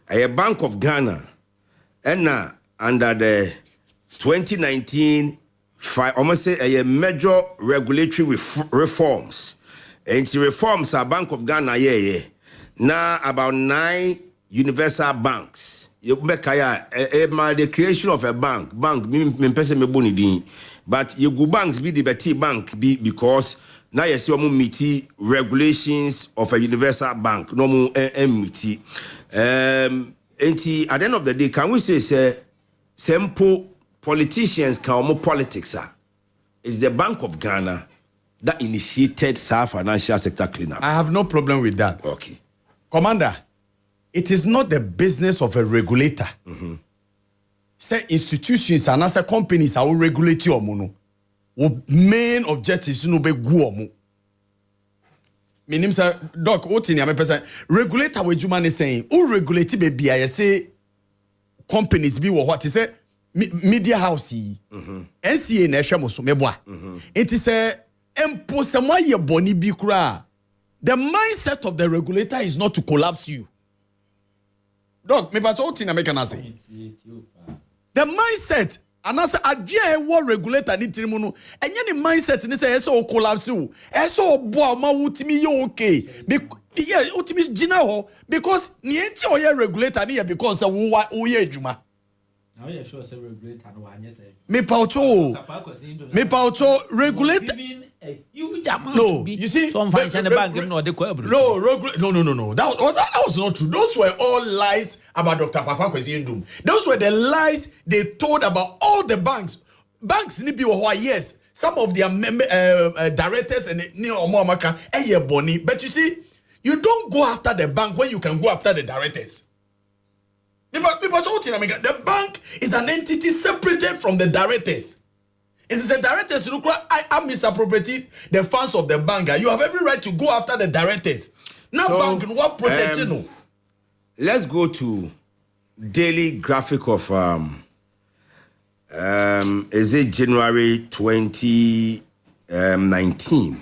A Bank of Ghana and under the 2019 almost say a major regulatory reforms. And the reforms are Bank of Ghana now about 9 universal banks. You make the creation of a bank but you go banks be the better bank be because now you see meet regulations of a universal bank no more meet and at the end of the day can we say simple politicians can politics is the Bank of Ghana that initiated South financial sector cleanup. I have no problem with that. Okay. Commander, it is not the business of a regulator. Say institutions and as companies are regulate your mono. Main objectives no be guomo. Meaning sir, doc, what in your person regulator what you man is saying, who regulate baby I say companies be what is say media house NCA na ehwe moso meboa it is a empo samwa boni bi kura. The mindset of the regulator is not to collapse you. Dog, me but what in American say the mindset and as a war regulator ni tirimu no enye ni mindset ni say so collapse you so bo ma wutimi ye okay yeah ultimate gina ho because ni enti oye regulator ni because wo ye adwuma. Now you sure say regulator no anya say. Me paucho regulator. No, you see, some function the bank no the no. That was not true. Those were all lies about Dr. Papa Kwesi Ndum. Those were the lies they told about all the banks. Banks ni bi wo yes. Some of their directors and ni omo amaka boni. But you see, you don't go after the bank when you can go after the directors. The bank is an entity separated from the directors. It is the directors who I misappropriated the funds of the bank. You have every right to go after the directors. Now, so, bank what protection? Let's go to daily graphic of is it January 2019?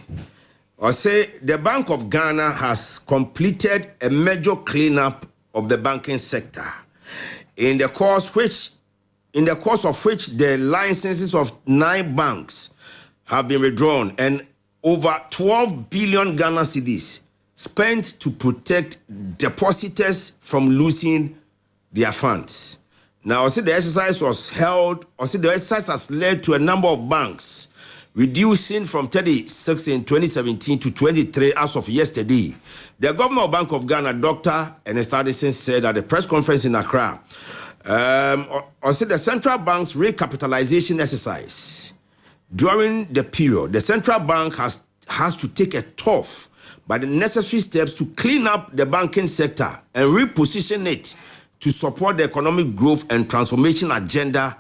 Or say the Bank of Ghana has completed a major cleanup of the banking sector. In the course of which the licenses of 9 banks have been withdrawn, and over 12 billion Ghana cedis spent to protect depositors from losing their funds. Now, I said the exercise was held, the exercise has led to a number of banks reducing from 36 in 2017 to 23 as of yesterday. The governor of Bank of Ghana, Dr. Ernest Addison, said at the press conference in Accra, the central bank's recapitalization exercise during the period, the central bank has to take a tough but the necessary steps to clean up the banking sector and reposition it to support the economic growth and transformation agenda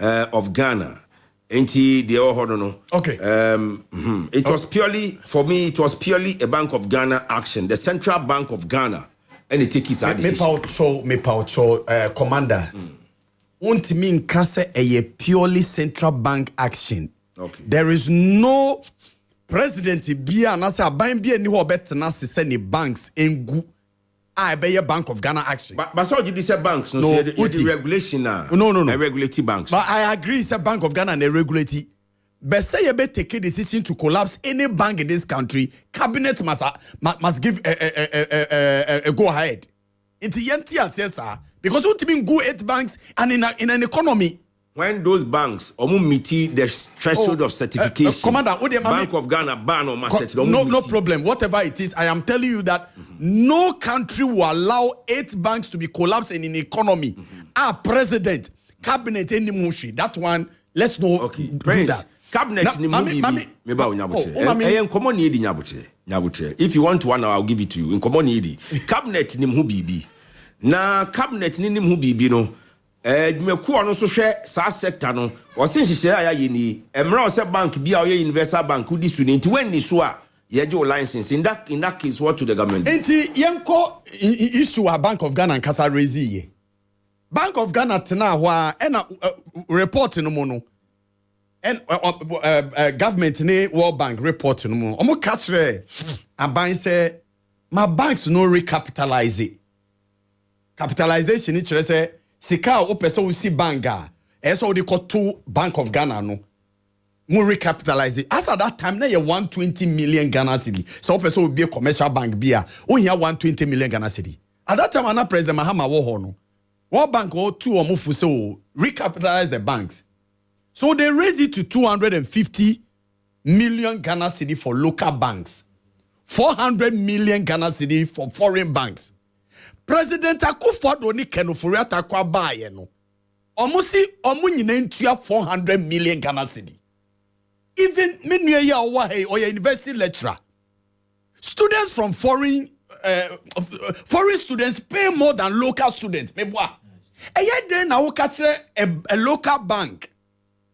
of Ghana. Okay. It was purely, for me, it was purely a Bank of Ghana action, the Central Bank of Ghana, and it takes its decision. Commander, won't mean cancer a purely central bank action. Okay. There is no president bia na say aban bia ni ho betena se ni banks engu I be a Bank of Ghana action. But so you say banks no the regulation now. No. Regulate banks. But I agree it's a Bank of Ghana and they regulate it. But say you be take a decision to collapse any bank in this country, cabinet must give a go ahead. It's yenti sir because what mean go 8 banks and in an economy. When those banks meet the threshold of certification, Commander, Bank of Ghana ban or asset. No problem. Whatever it is, I am telling you that no country will allow 8 banks to be collapsed in an economy. Our president, cabinet, any mushi. That one, let's know. Do that. Cabinet if you want 1 hour, I'll give it to you. In common cabinet nim hu bibi. Na cabinet nim hu bibi no. Meku no so hwe sa sector no o se hihye aya yeni emra o se bank bia o ye universal bank udi su nti when ni so a ye je license in that case what to the government nti yenko issue a Bank of Ghana and kasa raise ye Bank of Ghana tena ho a na report no mo no and government ne World Bank report no mo omo ka kire aban say my banks no recapitalize capitalization ni kire say sika o pese o si banga eso de to Bank of Ghana no mo recapitalize as at that time na ye 120 million Ghana cedi so o pese o be commercial bank bia o hia 120 million Ghana cedi at that time ana president Mahama wo ho no World Bank o two o mo fu se o recapitalize the banks so they raised it to 250 million Ghana cedi for local banks 400 million Ghana cedi for foreign banks. President Akufo-Addo ni Kenofori atakwa baaye no. Omu nyina ntua 400 million Ghana cedi. Even menu ya owa hey or university lecturer. Students from foreign students pay more than local students. Mebwa. Eye den na wo ka kire a local bank.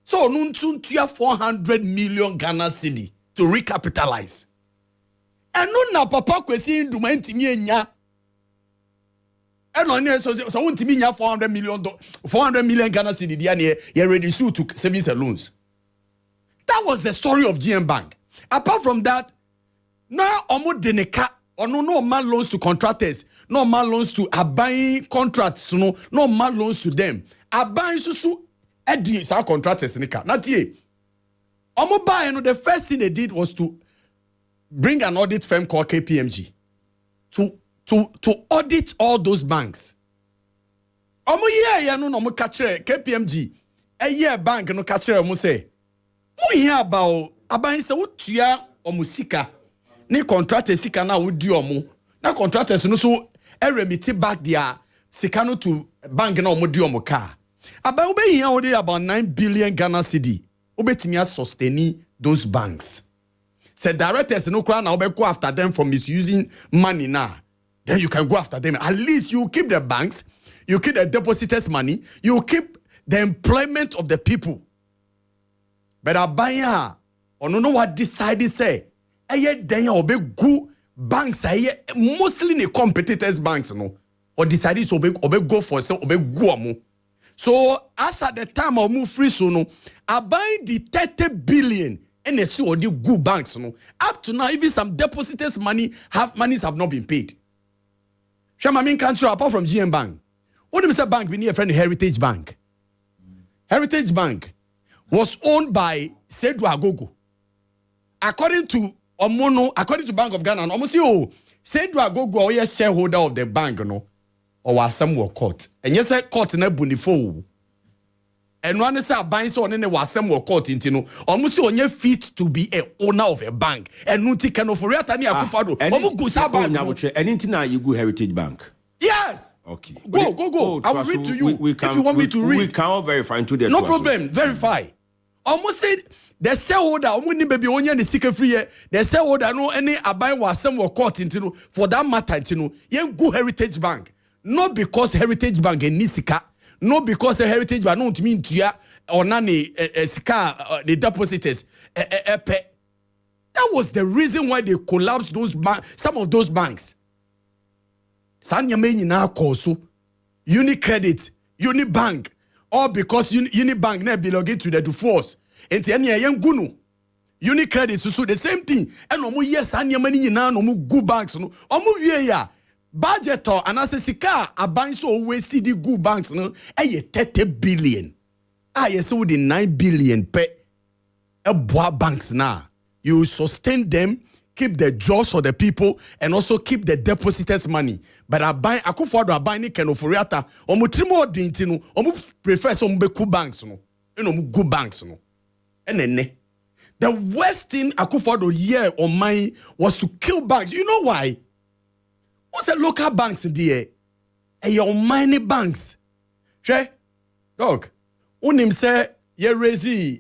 So no ntua 400 million Ghana cedi to recapitalize. Eno na papa kwesi nduma ntimi enya. And on so won't mean 400 million Ghana cedi dia ne you reduce to savings and loans. That was the story of GM Bank. Apart from that, now omo deneka no man loans to contractors, no man loans to buying contracts, no man loans to them. Buying susu edi sa contractors nika. Not ye. Omo buy the first thing they did was to bring an audit firm called KPMG to audit all those banks. Omo ye no mo catchere KPMG. Year bank no catchere mo say. Mo hear about aban se wotua omo sika. Ni contractor sika na wodi omo. Na contractors no so remit back their sika no to bank na omo di omo car. Aban obe hear wodi about 9 billion Ghana cedi. Obetimi sustain those banks. Say directors no kra na obe go after them for misusing money now. Then you can go after them. At least you keep the banks, you keep the depositors' money, you keep the employment of the people. But Abaya, or no what decided say, then obe go banks mostly the competitors banks no or decided so obe go for so obe go mo. So as at the time of move free so no, Abaya the 30 billion and they see all the good banks no. Up to now, even some depositors' monies have not been paid. Shamamin country apart from GM Bank. What do you say bank we need a friend Heritage Bank? Heritage Bank was owned by Sedu Agogo. according to Bank of Ghana, almost you say do I go yes shareholder of the bank no or was some were court. And yes, court na bunifo. And one is a buying so on was some were court into no almost on your feet to be a owner of a bank. And no can offer it any akufado. Anything now you go Heritage Bank. Yes. Okay. Go. I will read to you if you want me to read. We can all verify into the no problem. Verify. Almost said the shareholder, baby only the secret free. The shareholder no any abai was some were caught into for that matter into go Heritage Bank. Not because Heritage Bank and Nisika, not because a Heritage Bank don't mean to ya or nani sika the depositors. That was the reason why they collapsed some of those banks. Sanya meni na koso Unicredit, Unibank, all because Unibank ne belonging to the Dufours. Enti ene yen gunu. Unicredit so the same thing. And omo yes sanya mani na no mu go banks no. Omo wie ya budgetor anase sika aban so waste the go banks no. Eye 30 billion. Yes so the 9 billion pe eboa banks na. You sustain them. Keep the jobs for the people and also keep the depositors' money. But I buy Akufo-Addo aban ni Ken Ofori-Atta. Omo trimo dinti no. Omo prefer some beku banks no. Omo good banks no. Enene. The worst thing Akufo-Addo year on mine was to kill banks. You know why? What's the local banks there? And your money banks. Che? Dog. Unim say ye raise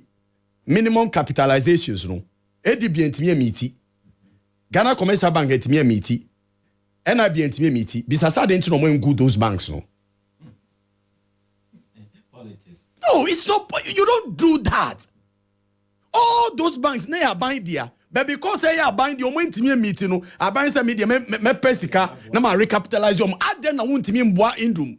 minimum capitalizations no. ADB ntimi miti. Ghana Commercial Bank etimi miti. NIB etimi miti. Bisasa de no mo good those banks no. No, it's not. You don't do that. All those banks they are buying there. But because they are buying the etimi miti no, I buy some media me pesika na ma recapitalize them. Aden na untimi mboa indum.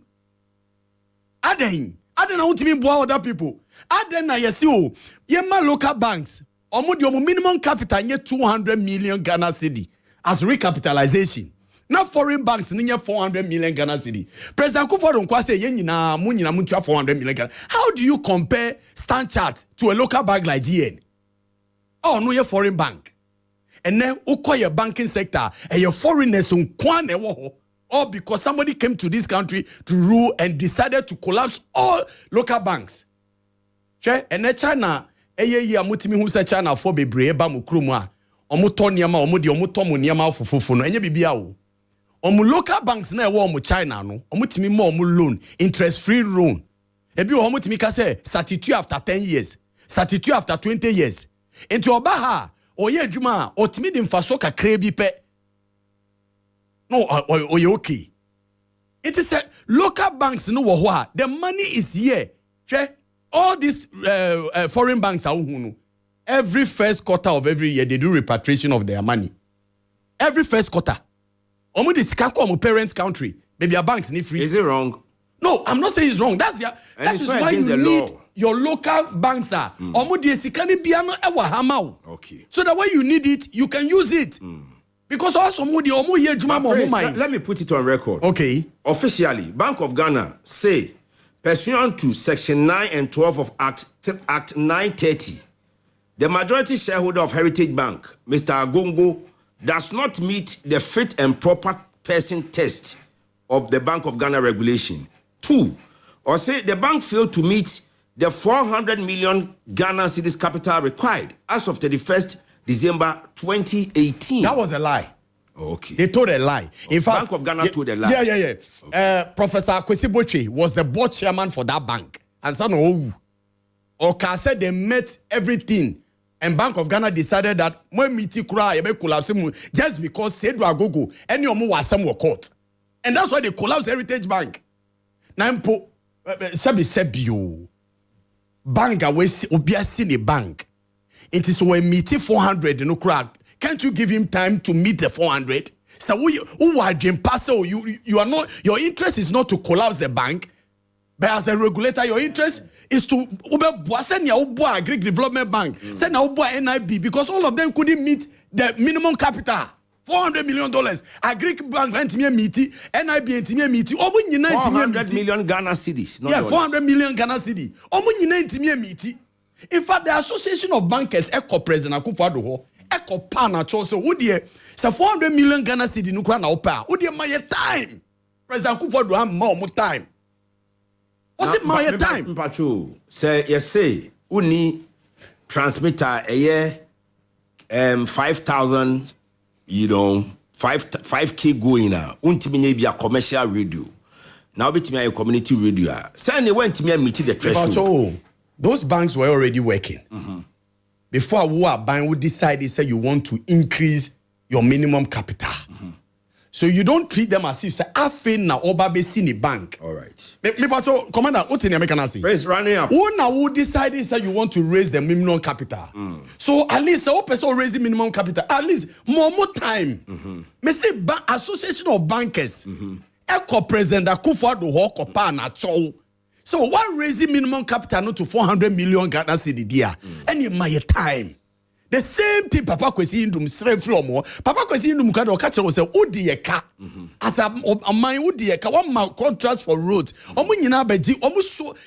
Aden na untimi mboa other people. Aden na yesi o. Yema local banks. Omo minimum capital nye 200 million Ghana cedi as recapitalization. Now foreign banks nye 400 million Ghana cedi. President Akufo-Addo nkwa say ye nyina mu 400 million Ghana. How do you compare Standard Chartered to a local bank like GN? Oh no, ye foreign bank. And then uko your banking sector and your foreigners nkwa na wo ho. All because somebody came to this country to rule and decided to collapse all local banks. And then China Eye amutimi hu se China for bebre ba mu krom a omoto niam a omode omoto mo niam afofofo no enye bibia o omu local banks na e wo omu China no omutimi mo omu loan interest free loan ebi o omutimi ka say statute after 10 years statute after 20 years into oba ha oye adwuma otimi de mfaso kakra bi pe no oye okay it is a local banks no wo ho a the money is here all these foreign banks are every first quarter of every year they do repatriation of their money. Every first quarter. Omo de sika ko omo parent country. Maybe our banks need free. Is it wrong? No, I'm not saying it's wrong. That is why you need your local banks are. Omo de sika ni bia no e wa hama. Okay. So that when you need it, you can use it. Because also omo here juma mo mind. Let me put it on record. Okay. Officially, Bank of Ghana say pursuant to Section 9 and 12 of Act 930, the majority shareholder of Heritage Bank, Mr. Agongo, does not meet the fit and proper person test of the Bank of Ghana regulation. 2, or say the bank failed to meet the 400 million Ghana cedis capital required as of 31st December 2018. That was a lie. Okay. They told a lie. In fact, Bank of Ghana told a lie. Yeah. Okay. Professor Kwesi Boche was the board chairman for that bank. And son Oka said they met everything. And Bank of Ghana decided that when miti kura collapse just because Sedu Agogo any omu was some were caught. And that's why they collapsed Heritage Bank. Nampo Sebio Bank away obia sini bank. It is when miti 400 no crack. Can't you give him time to meet the 400? So who are Jim Paso? You are not. Your interest is not to collapse the bank, but as a regulator, your interest is to send your Greek Development Bank, send your NIB, because all of them couldn't meet the minimum capital. $400 million. A Greek bank went to me meeting, NIB and me meeting. 400 million Ghana cedis. Yeah, 400 million Ghana cedis. Meeting. In fact, the Association of Bankers, Eco President Akufo-Addo, Echo pana so who dear say 400 million Ghana cedi no kra na opa. Who dear my time? President Akufo do am more time. What's it my time? Mpacho say you say uni transmitter a year 5,000 you know 5K going now. Untimi nye be a commercial radio. Now betimi a community radio. Say they went to me and meet the threshold. Those banks were already working. Before who are buying would decide they say you want to increase your minimum capital. So you don't treat them as if say I feel now oba be sini bank. All right. Me pacho commander what in American say? Praise running up. Who now who decide say you want to raise the minimum capital. So at least a person raising minimum capital at least more time. Me say association of bankers. Echo president Akufo-Addo ho kopa na chow. So one raising minimum capital not to 400 million Ghana cedi dia. And in my time. The same thing Papa Kwesi Ndum straight from Papa Kwesi Ndum ka do catch was say odi eka. As a man odi eka one man contracts for roads. Omo nyina beji omo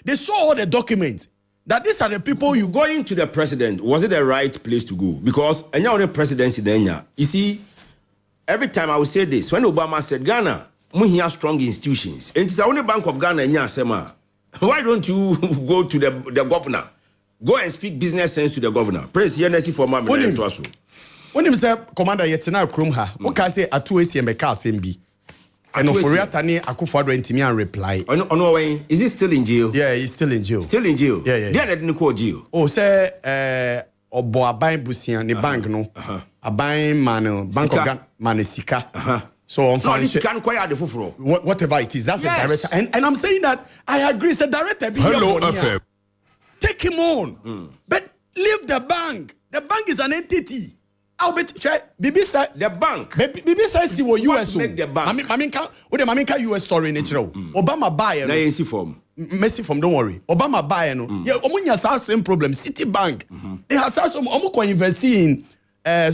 they saw all the documents. That these are the people you going to the president. Was it the right place to go? Because enya on the presidency then you see every time I would say this when Obama said Ghana we have strong institutions. And it's the only Bank of Ghana enya sema. Why don't you go to the governor? Go and speak business sense to the governor. Praise Yenesi for my man to us. When him say commander yetina krom ha, o ka say atu esi emeka asem and Oforiata ni Akufo-Addo ntimi and reply. No way. Is he still in jail? Yeah, he's still in jail. Still in jail. Yeah. They didn't call jail. Oh, say obo aban busia ni bank no. Aban man bank of Ghana man sika. So on this can quite the fufuro. Whatever it is, that's a director. And I'm saying that I agree. It's a director. Hello FM. Take him on. But leave the bank. The bank is an entity. I'll bet Bibi said the bank. Bibi says see what US make the bank. Maminka US story natural. Obama buy na yensi form. Messi from don't worry. Obama buy no. Yeah, omunya same problem. Citibank. They have some omu invest in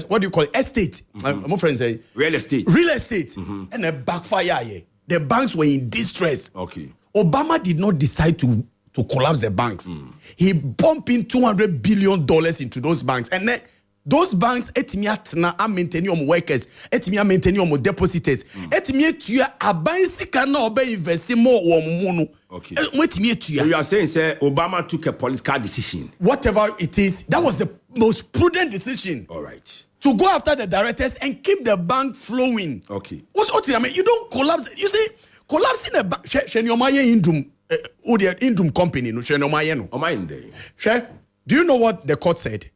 what do you call it? Estate. My friends say real estate. Real estate. And a backfire here. The banks were in distress. Okay. Obama did not decide to collapse the banks. He pumped in $200 billion into those banks. And then those banks, etimia are maintaining workers, etimia maintaining depositors, etimia tuya aban sika na obe investing more or mono. Okay. So you are saying, sir, Obama took a political decision. Whatever it is, that was the most prudent decision. All right. To go after the directors and keep the bank flowing. Okay. What's I mean? You don't collapse. You see, collapsing a bank. Indum company no share no my no. Share. Do you know what the court said?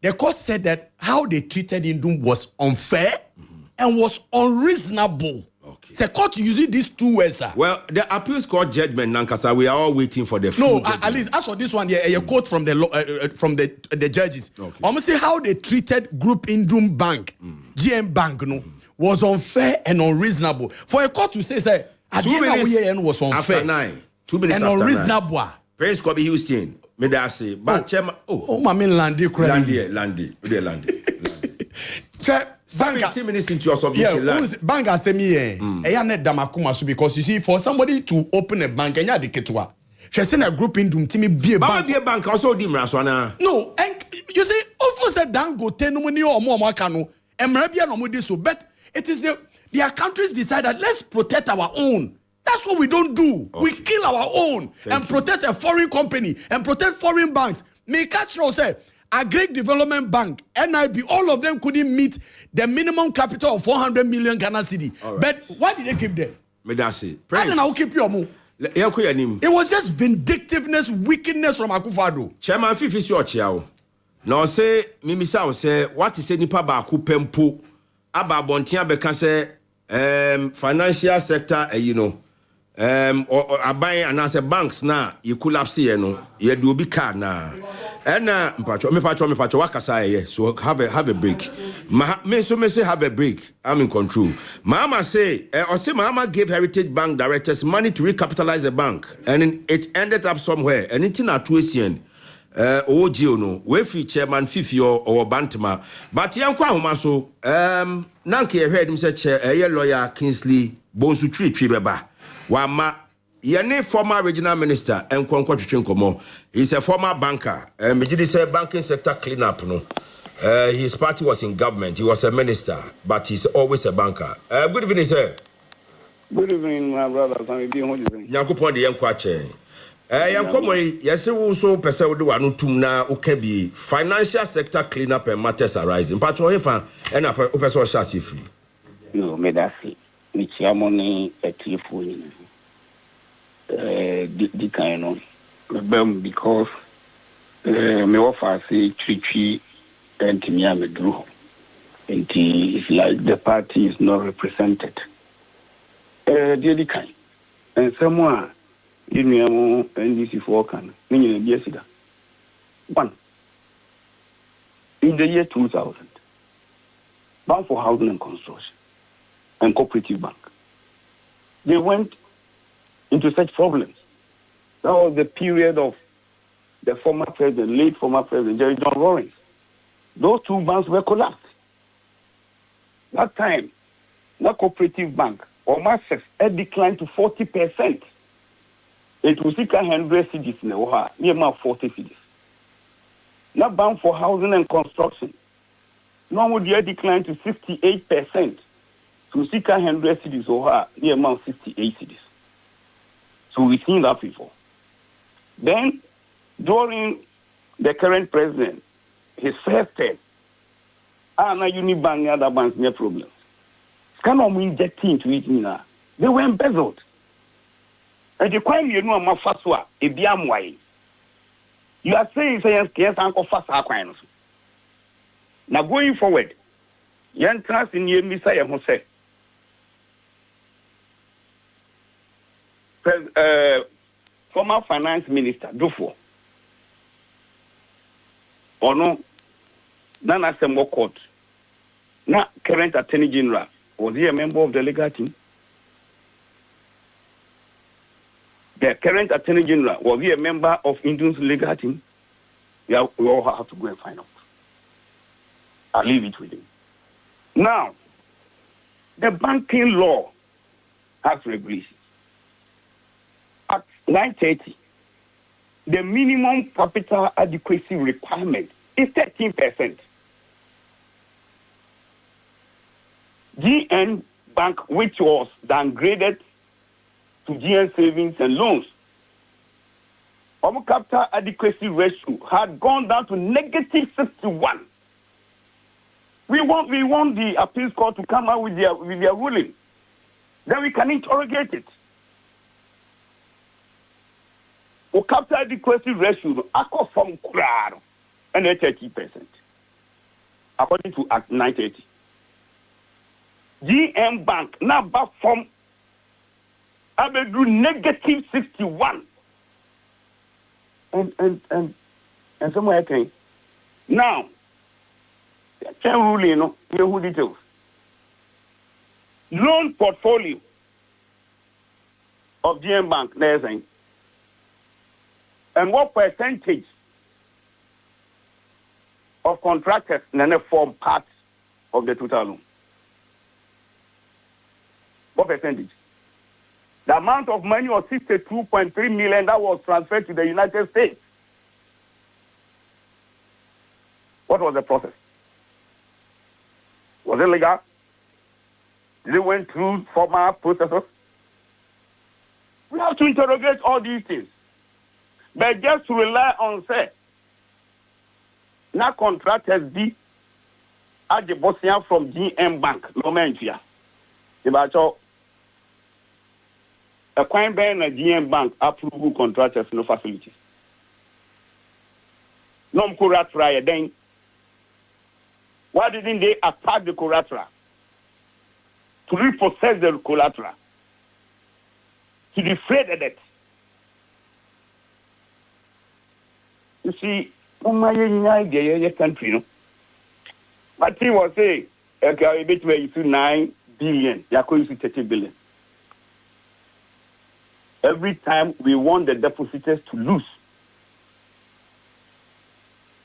The court said that how they treated Indum was unfair and was unreasonable. Okay. The court using these two words. Well, the appeals court judgment, Nankasa, we are all waiting for the full judgment. At least as for this one, a quote from the judges. Okay. Almost say how they treated Group Indum Bank, GM Bank, was unfair and unreasonable. For a court to say, 2 minutes was unfair after 9. 2 minutes and after unreasonable. 9. Prince Kobe Houston, may I say, but Chairman, Landy. 17 minutes into your submission. Bank has said me, because you see, for somebody to open a bank, and you had the ketwa. She sent a group in Doom Timmy be a bank also dim raswana. No, and you see, often said Dango 10 money or more Makano, and Marabian or Mudiso, but it is their countries decide that let's protect our own. That's what we don't do. Okay. We kill our own and protect a foreign company and protect foreign banks. Mekachro say, a Greek Development Bank, NIB, all of them couldn't meet the minimum capital of 400 million Ghana cedi. Right. But why did they keep them? Medasi. I don't know, keep your move. It was just vindictiveness, wickedness from Akufo-Addo. Chairman Fifi Siochiao. Now say, Mimisa say, what is any paba kupempo? Aba bontia beka say, financial sector, or buying and as a banks now, you collapse here, you do be card now. And me pacho wakasa, so have a break. Me say have a break. I'm in control. Mama say, Mama gave Heritage Bank directors money to recapitalize the bank, and it ended up somewhere. And it's not tuition. OGO no, we free chairman Fifi or Bantama. But yankwa humaso, Nanke heard him say, lawyer Kingsley Bonsu Tree Beba. Wama yene former regional minister Nkwonkwo Twetwenkomo. He's a former banker. Mejidi say banking sector clean up no. His party was in government. He was a minister, but he's always a banker. Good evening, sir. Good evening, my brother. Nyankopon de yankwache. Yankomo yesi wo so pese wo de wa no tum na wo ka bi financial sector cleanup and matters arising. Patro hefa e na wo pese o sha free. No, me da fi. Mi chiamoni etifu ni. Di kind of because me offer say tricky and me am drew. And it's like the party is not represented. The kind. And someone in me NDC for can meaning yesterday. One. In the year 2000, Bank for Housing and Construction and Cooperative Bank, they went into such problems. That was the period of the former president, late former president, Jerry John Lawrence. Those two banks were collapsed. That time, the Cooperative Bank, or Massex, had declined to 40%. It was 100 cities in the world, near about 40 cities. Now, Bank for Housing and Construction, now would have declined to 68%. To 100 cities or near about 68 cities. So we've seen that before. Then, during the current president, his first term, Unibank and other banks near problems. Cannot we inject into it now? They were embezzled. And the crime you know my first one, a biam way. You are saying yes, Uncle Fast Aquino. Now going forward, young trust in your Messiah Jose. Former finance minister, Dufo. Or no, Nana Sembo Court. Now, current attorney general. Was he a member of the legal team? The current attorney general, was he a member of Indian's legal team? Yeah, we all have to go and find out. I'll leave it with him. Now, the banking law has regulations. At 930, the minimum capital adequacy requirement is 13%. GN Bank, which was downgraded to GN Savings and Loans, our capital adequacy ratio had gone down to negative 61. We want the appeals court to come out with their ruling. Then we can interrogate it. Our capital adequacy ratio, according from Kuraro, and 30%, according to Act 930. GM Bank now back from Abedu negative 61. And somewhere I think. Now, can ruling, you know who details. Loan portfolio of GM Bank, there's saying. And what percentage of contractors form part of the total loan? What percentage? The amount of money was 62.3 million that was transferred to the United States. What was the process? Was it legal? Did it went through formal processes? We have to interrogate all these things. But just to rely on say, now contractors be at the Bosnia from GM Bank, no mentia. About a crime ban and GM Bank approve contractors no facilities. No collateral then. Why didn't they attack the collateral? To repossess the collateral. To defray the debt. You see, my country, no. But he was saying, okay, between 9 billion, you are going to 30 billion. Every time we want the depositors to lose.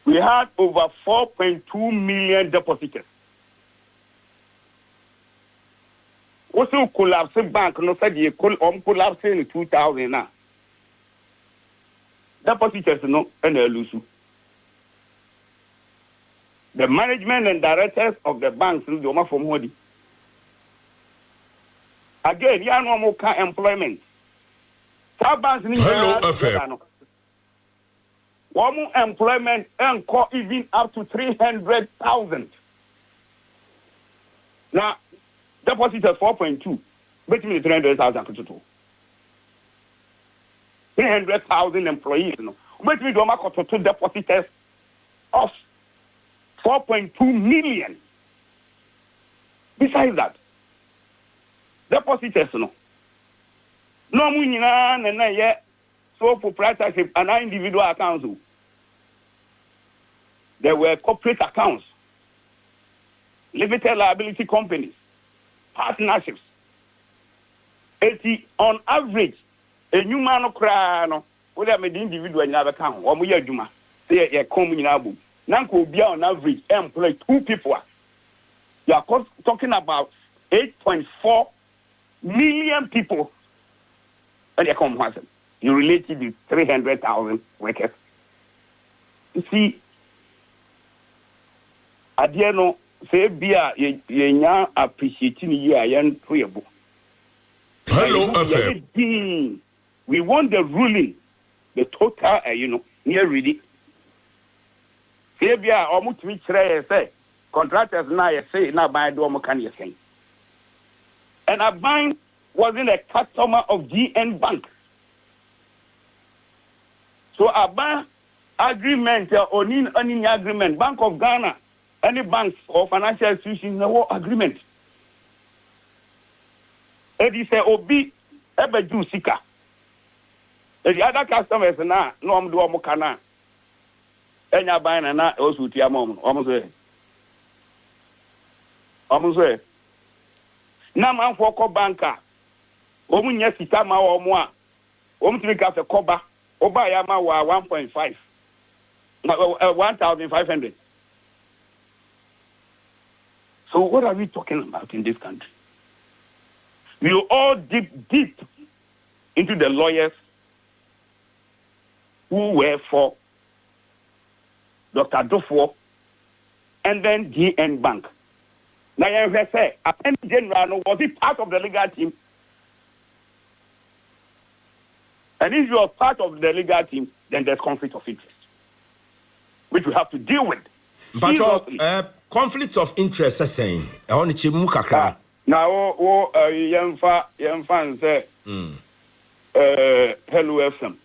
We had over 4.2 million depositors. Also collapsing bank, no said you collapsing in 2000 now. Depositors no and lose. the management and directors of the banks do the from Hodi. Again, you know more employment. Hello, FM. One employment and even up to 300,000. Now, deposit is 4.2. Between 300,000 300,000 employees. No, between the two depositors of 4.2 million. Besides that, depositors no money na yet so proprietorship and individual accounts. There were corporate accounts, limited liability companies, partnerships. 80 on average, a new man of crano, whether made individual in another account, or we are Juma, say a common abu. Nanko be on average employ 2 people. You are talking about 8.4 million people. And you come once. You relate to the 300,000 workers. You see, at the end, say, be appreciating you, I am prayable. Hello, FM. We want the ruling, the total, near ready. Say, be almost me say, contractors now say, now buy do more can you say. And a bank wasn't a customer of GN Bank. So a bank agreement or any agreement, Bank of Ghana, any banks or financial institutions, no agreement. And he said, Obi, ebe do sika. The other customers na no am do amokana. Enya ban na also tia mom. Omo so. Na man for ko banker. Omu nya sika ma omo a. Omu timi ka fe koba. Oba ya ma wa 1.5. 1,500. So what are we talking about in this country? We will all dig deep into the lawyers who were for Dr. Dufour and then GN Bank. Now, you say, Attorney General, was he part of the legal team? And if you are part of the legal team, then there's conflict of interest, which we have to deal with. But conflict of interest, saying, I want to kakra. Now, young fans say, Hello FM.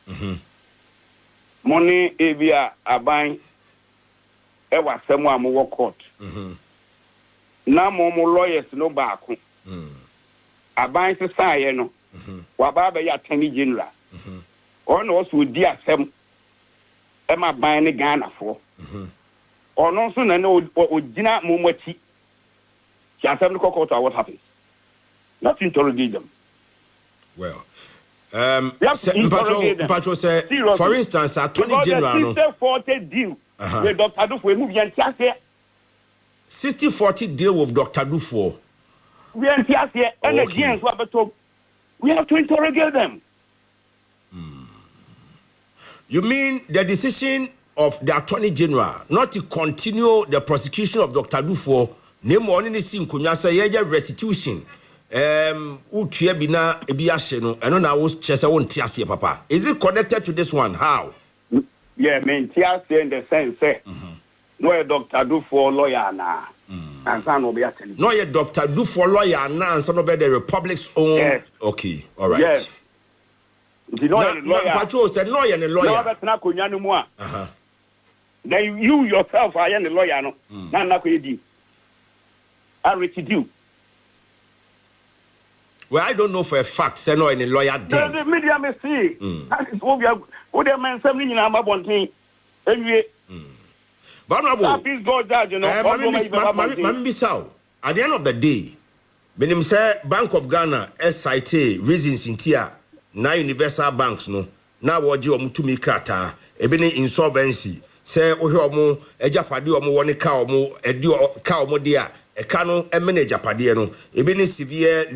Money, Avia, Abine, ever someone more court. Now, more lawyers, no back. Abine society, no. Wababa ya Attorney General. Or no, also dear Sam, Emma buying a Ghana for. Or no sooner know what dinner Mumati. What happens? Not to interrogate them. Well, Pacho say, for instance, Attorney General, 60-40 deal with Dr. Dufour. 60-40 deal with Dr. Dufour. We are here, and again, we have to interrogate them. You mean the decision of the Attorney General not to continue the prosecution of Dr. Dufour? Name one in the scene, Kunyasa, restitution. Utia bina ebiashe no. I know now was chesa won tiasie papa. Is it connected to this one? How? Yeah, mean tiasie in the sense, no a Dr. Dufour lawyer na. And son will be attending. No a Dr. Dufour lawyer na and son of the Republic's own. Yes. Okay, all right. Yes. You know, lawyer. Patrol said no, you're a lawyer. No, that's not Kunyanu. Then you yourself are a lawyer, no. Not you. I residue. Well, I don't know for a fact, say no any lawyer there. The media may see. That is what we are. What they man something in our body. Anyway. But please go judge, you know. At the end of the day, when say Bank of Ghana cite reasons in tier na universal banks no. Now what you to me krata ebeni insolvency. Say we omo ejapade omo woni ka omo edu ka omo dia e ka no manage apade no ebeni severe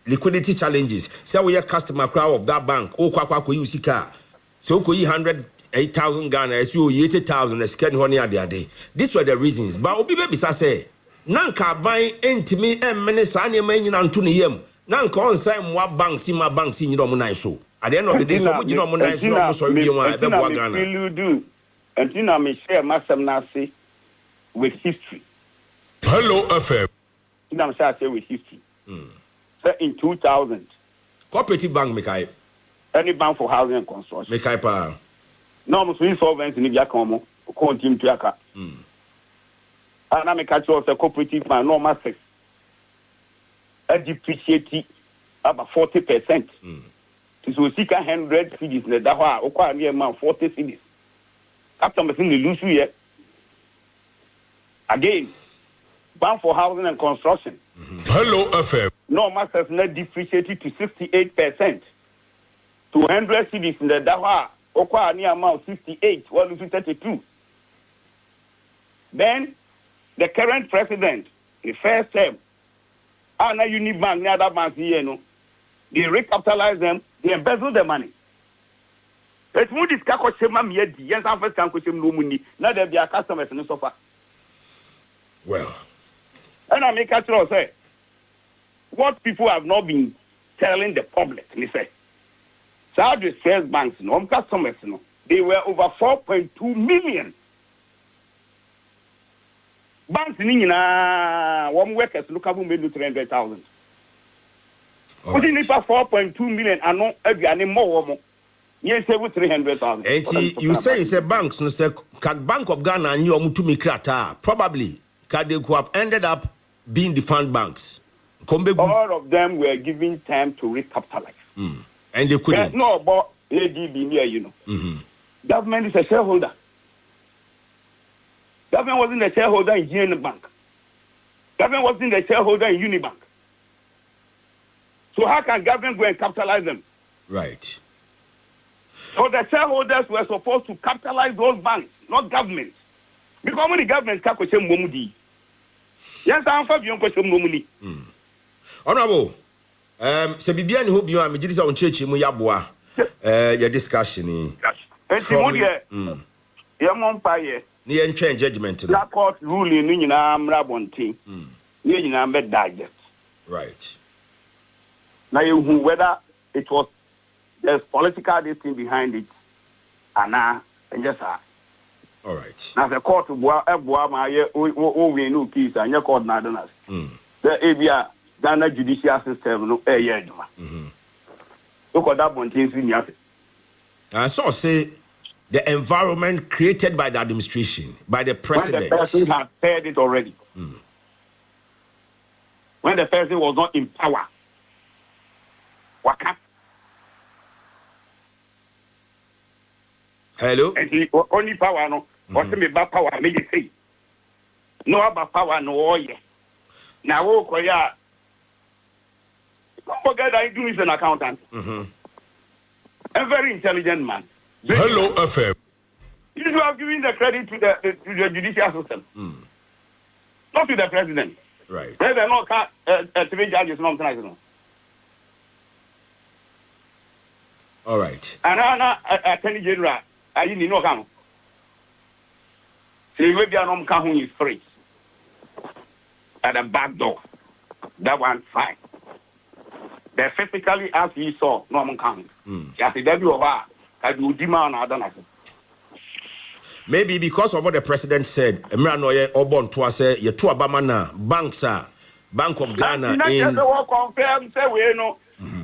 liquidity challenges. Say we customer crowd of that bank o kwa use car. So ko yi 100 8,000 Ghana, as you 80,000, as can honey at the day. These were the reasons. But Obi baby say, Nanka buy me and Menesania main and Tuniyam. Nanka on same what banks in my banks in your money show. At the end of the day, so would you know money so you do. And you know me share Master Nasi with history. Hello FM. You know say with history. So in 2000. Cooperative bank Mekai. Any bank for housing and construction. Mekai pa. No, I'm insolvent in Ibiakomo. Continue to Yaka. And I make a choice a cooperative bank, no master. I depreciate about 40%. So 600 cedis in the Dawa, or near amount 40 cedis. After I'm saying the lose here. Again, bank for housing and construction. Hello FM. No masters net depreciated to 68%. 200 cedis in the Dawa. Okwa near amount 68, 32. Then the current president, the first term, Anna Unibank, the other banks here, they recapitalize them, they embezzle the money. It's more this Kakoshema Miedi, yes, I'm first Kankoshem no money. Now there be a customers in the sofa. Well, and I make a sure say what people have not been telling the public, they say. So the sales banks, customers, they were over 4.2 million. Banks in one workers look at made 300,000. What is it for 4.2 million and not any more? Yes, say with 300,000. And you say it's a banks, no say Bank of Ghana and you Mutumi Krata. Probably they could have ended up being the fund banks. All of them were given time to recapitalize. And they couldn't. No, but ADB near, Government is a shareholder. Government wasn't a shareholder in GN Bank. Government wasn't a shareholder in Unibank. So how can government go and capitalize them? Right. So the shareholders were supposed to capitalize those banks, not government. Because when the government can't question Momudi. Yes, I'm Fabian question Momudi. Honorable. Sebibian hope you are Majidis on church in Muyabua. Your discussion. From your Paye. Near change judgment. That court ruling in Rabonti. Near digest. Right. Now, whether it was there's political thing behind it, and yes, sir. All right. Now, the court of my we no peace and your court Nadanas. The area. Ghana judicial system no look at that one things in your I saw say the environment created by the administration, by the president. When the person had said it already. When the person was not in power. Waka. Hello? And he only power no. What's the bad power? Make it say. No about power no yeah. Now Koya. Don't forget that Idun is an accountant. A very intelligent man. Hello, FM. You should have given the credit to the judicial system. Not to the president. Right. They were not three judges, not tonight. All right. And Anna, Attorney General, I didn't know how. So you will be an who is free. At the back door. That one, fine. They physically, as we saw, no one coming. Maybe because of what the president said, banks are Bank of Ghana.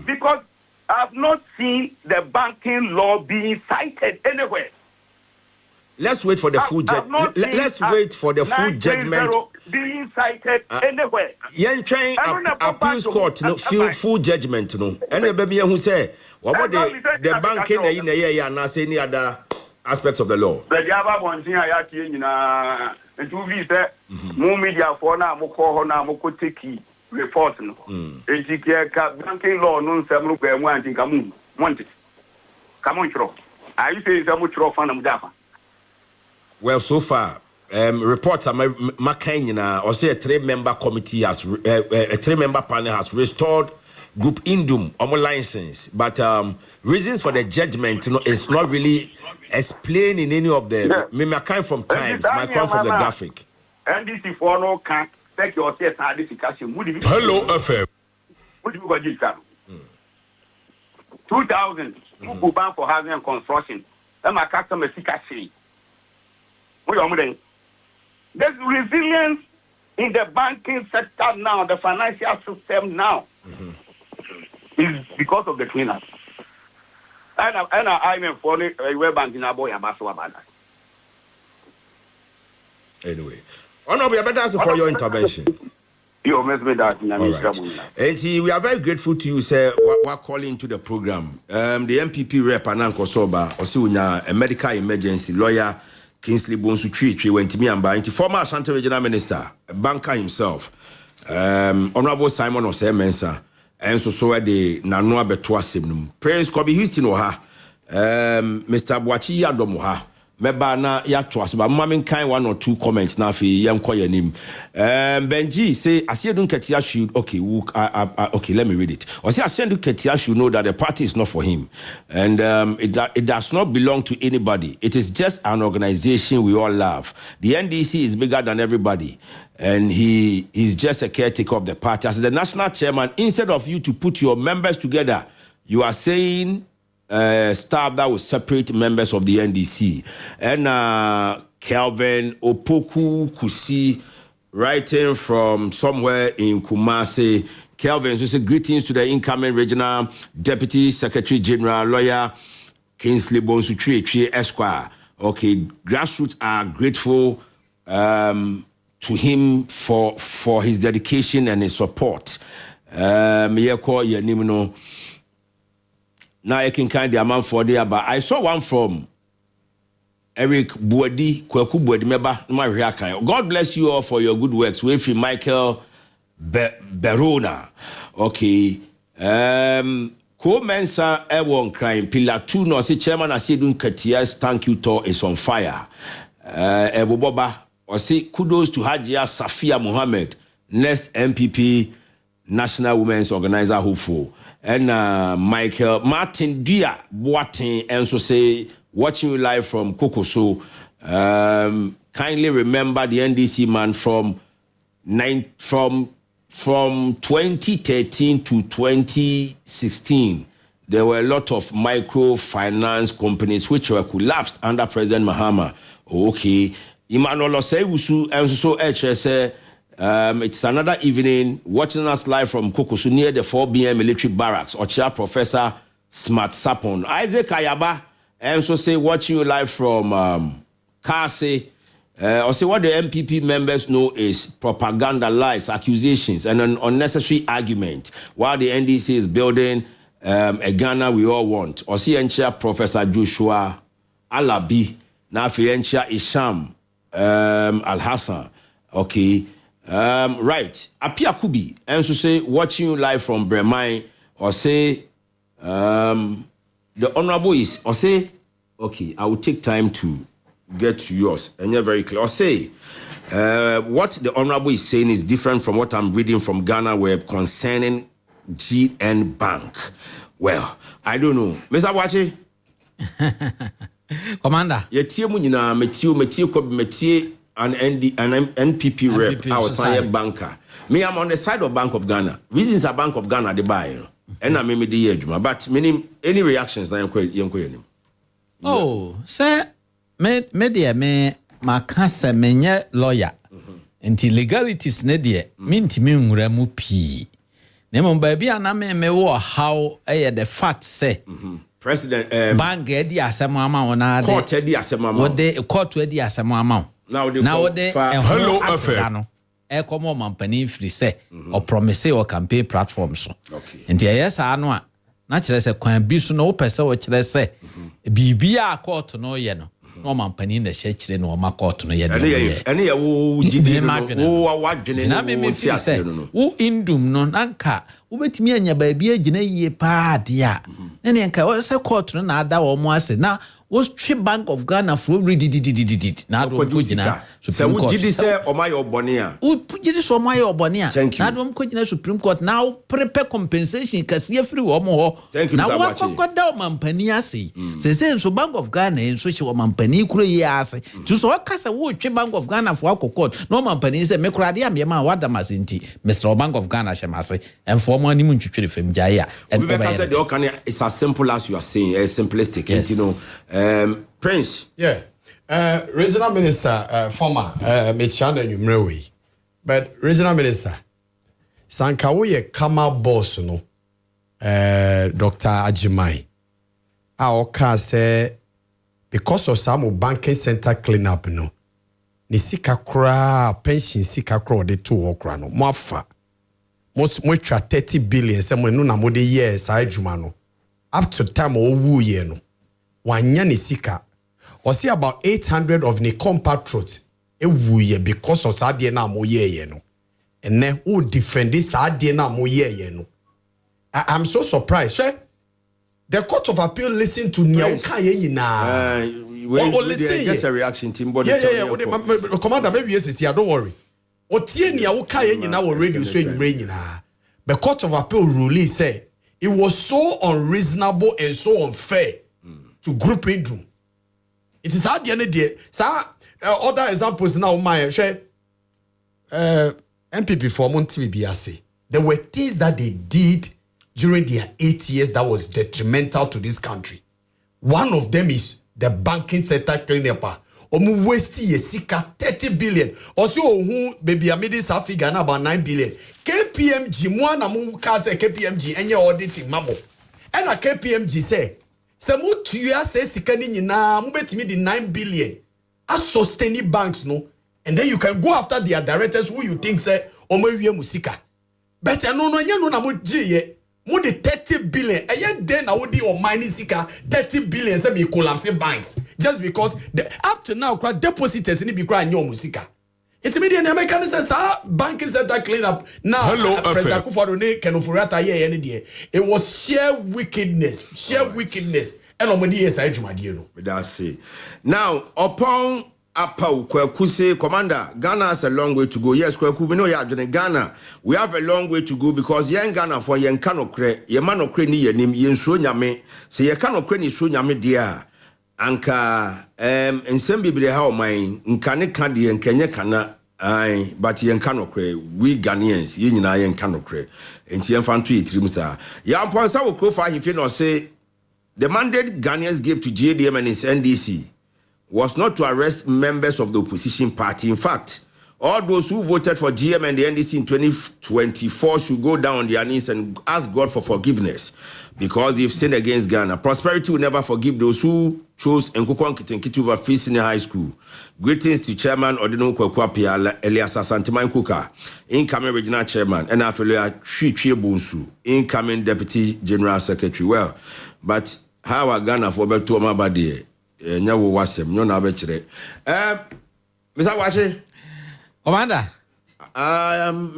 Because I've not seen the banking law being cited anywhere. Let's wait for the full judgment. Let's wait for the full judgment. Being cited anywhere. Yen train appeals court no full judgment no. And baby who say what the banking in the year and not any other aspects of the law. The Java one thing I had in a 2 weeks there. More media for now, Moko na Moko take report no. Banking law no some look and want to come want it. Come on, Chro. I say some Chro fan of Java. Well, so far, reports are or say a 3-member committee has a 3-member panel has restored Group Indum license, but reasons for the judgment is not really explained in any of the. Me kind from Times, my kind from the graphic. NDC for no can take your set and this discussion. Hello FM. What do you got this time? 2000 people ban for housing and construction. And my customer seek a say. What are you doing? There's resilience in the banking sector now, the financial system now. Is because of the cleanup. And I'm for the web banking boy about that. Anyway, Honorable, better ask for your intervention. You must be that. Right. And we are very grateful to you, sir. We're calling to the program. The MPP rep Ananko Soba, also a medical emergency lawyer, Kingsley Bonsu Tree, went to me and by former Ashanti Regional Minister, a banker himself, Honorable Simon Osemensa, and so the Nanoa Betua Simnum. Prince Kobe Houston Oha, Mr. Boachi Yadomoha. Meba na ya twas ba mamin kind one or two comments na fi yam koye nim. Benji say Asiedun Ketia should okay, let me read it. Or say Asiedun Ketia should know that the party is not for him, and it does not belong to anybody. It is just an organization we all love. The NDC is bigger than everybody, and he is just a caretaker of the party. As the national chairman, instead of you to put your members together, you are saying staff that will separate members of the NDC. And Kelvin Opoku Kusi, writing from somewhere in Kumasi. Kelvin, so say greetings to the incoming regional deputy secretary general lawyer Kingsley Bonsu Tree Esquire. Okay, grassroots are grateful to him for his dedication and his support. Now I can kind the amount for there, but I saw one from Eric Buedi, Kweku Buedi Meba. God bless you all for your good works. We're from Michael Berona. Okay. Co-mensa Ewon crime. Pillar 2 no say chairman Asiedun Ketia's thank you tour is on fire. Eboboba or say kudos to Hajia Safia Mohammed, next MPP National Women's Organizer hopeful. And Michael Martin Dia Boatin and so say watching you live from Kokoso. Kindly remember the NDC man from 2013 to 2016. There were a lot of microfinance companies which were collapsed under President Mahama. Okay, Emmanuel Osewusu and so HSA. It's another evening watching us live from Kokosu near the 4BM military barracks. Ochia Professor Smart Sapon. Isaac Ayaba and so say watching you live from Kase. Or say what the MPP members know is propaganda, lies, accusations, and an unnecessary argument while the NDC is building a Ghana we all want. Or see Professor Joshua Alabi, Nafi Isham Al-Hassan. Okay. Right. Apia Kubi, and so say watching you live from Bremai, or say the honorable is, or say, okay, I will take time to get to yours, and you're very clear. Or say what the honorable is saying is different from what I'm reading from Ghana Web concerning GN Bank. Well, I don't know. Mr. Wache? Commander. Metie an NPP rep, our science banker. Me, I'm on the side of Bank of Ghana. Reasons are Bank of Ghana, they buy, and I made the year, but meaning any reactions, oh, sir, me, my cancer, me, lawyer, until legalities, nedia, minty me, remu p. Nemo baby, and I may war how the fact say. President Bank Eddie Asamama on our court Eddie Asamama. What they court Eddie Asamama. Now they Hello FM. Ecomo Mampani free say or promise or campaign platforms. Okay. And yes, I know. Naturally, say can be so no person which they say. Bibia court no yeno. No Mampani in the church no ma court no yeno. Any who who indum no nanka. Ubet me and your baby a jine ye pa dia. Any anka was a court no ada or more say now. was Trade Bank of Ghana for did now Kojina Supreme Court. Did say Omayo Bonia? Who put it so my Bonia? Thank you. Now Kojina Supreme Court now prepare compensation because you free or more. Thank you. Now what got down Mampaniasi? Say so Bank of Ghana and so she was Mampani Kuriasi. To so Casa would Trade Bank of Ghana for court. No Mampani said Mecradia Yama Wadamasinti, Mr. Bank of Ghana Shamasi, and for money to trade from Jaya. And it's as simple as you are saying, simplistic. Yes. You know, Prince. Yeah. Regional Minister, former, Mechanda Numrewi. But Regional Minister, Sankawoye Kama Boss, no, Dr. Ajimai. Our say, because of some banking center cleanup, no, ni sika kra, pension sika kra, de 2 okra, no, mafa. Most 30 billion, someone no na mode years, I jumano. Up to time, owu ye no. Wanya ni sika. Or see about 800 of ni compatriots ewuye because of sadie na mo ye no. And then who defend this sadie na mo ye no. I'm so surprised. Sure? The Court of Appeal listened to Nyauka ye na. Just a reaction team. Yeah. Commander, maybe yes, don't worry. Otie Nyauka ye na wo radio so enre na. The Court of Appeal ruling said it was so unreasonable and so unfair to group into. It is hard the end of the day. Other examples now, my share MPP for Monty Biase. There were things that they did during their 8 years that was detrimental to this country. One of them is the banking sector cleanup. Omu waste yesika 30 billion. Also, who baby amidi sa figure na about 9 billion. KPMG mwana mu kaze KPMG enye auditing mamo. And a KPMG say. Semu tuya say sikani nyina mubetimi di 9 billion as sustaining banks no, and then you can go after their directors who you think say omewie musika. But no na mujiye mu di 30 billion. Ayen then I would be on mining sika 30 billion say me collapse banks just because up to now depositors ni bi kra nyo musika. It's media American says banking sector clean up now. Hello, President Akufo-Addo Kenofurata ye any day. It was sheer wickedness, and on the side no. That's it. Now upon Apau Kwekuse, Commander, Ghana has a long way to go. Yes, Kweku, we know you are doing Ghana. We have a long way to go because young Ghana for young Kanokre, Yamano Kreni, Yen Shonyame, say ye cannot Kreni Shonyame dear. Anka ensembi bile hao mai nkane kadi enkenye kana but yen kanokre we Ghanaians yen nyina yen kanokre enti yen fanto yetirim sa ya mponsa wo krofa hife no say the mandate Ghanaians gave to JDM and its NDC was not to arrest members of the opposition party. In fact, all those who voted for GM and the NDC in 2024 should go down on their knees and ask God for forgiveness because they've sinned against Ghana. Prosperity will never forgive those who chose Nkukwan Kitenkiti over Free Senior High School. Greetings to Chairman Odino Kwakwapia Elias Asanteman Kuka, incoming Regional Chairman, and Afelia Chie Bunsu, incoming Deputy General Secretary. Well, but how are Ghana for better to Mabadi? Nyawo wasem, no na bechere. Mr. Wache? Commander,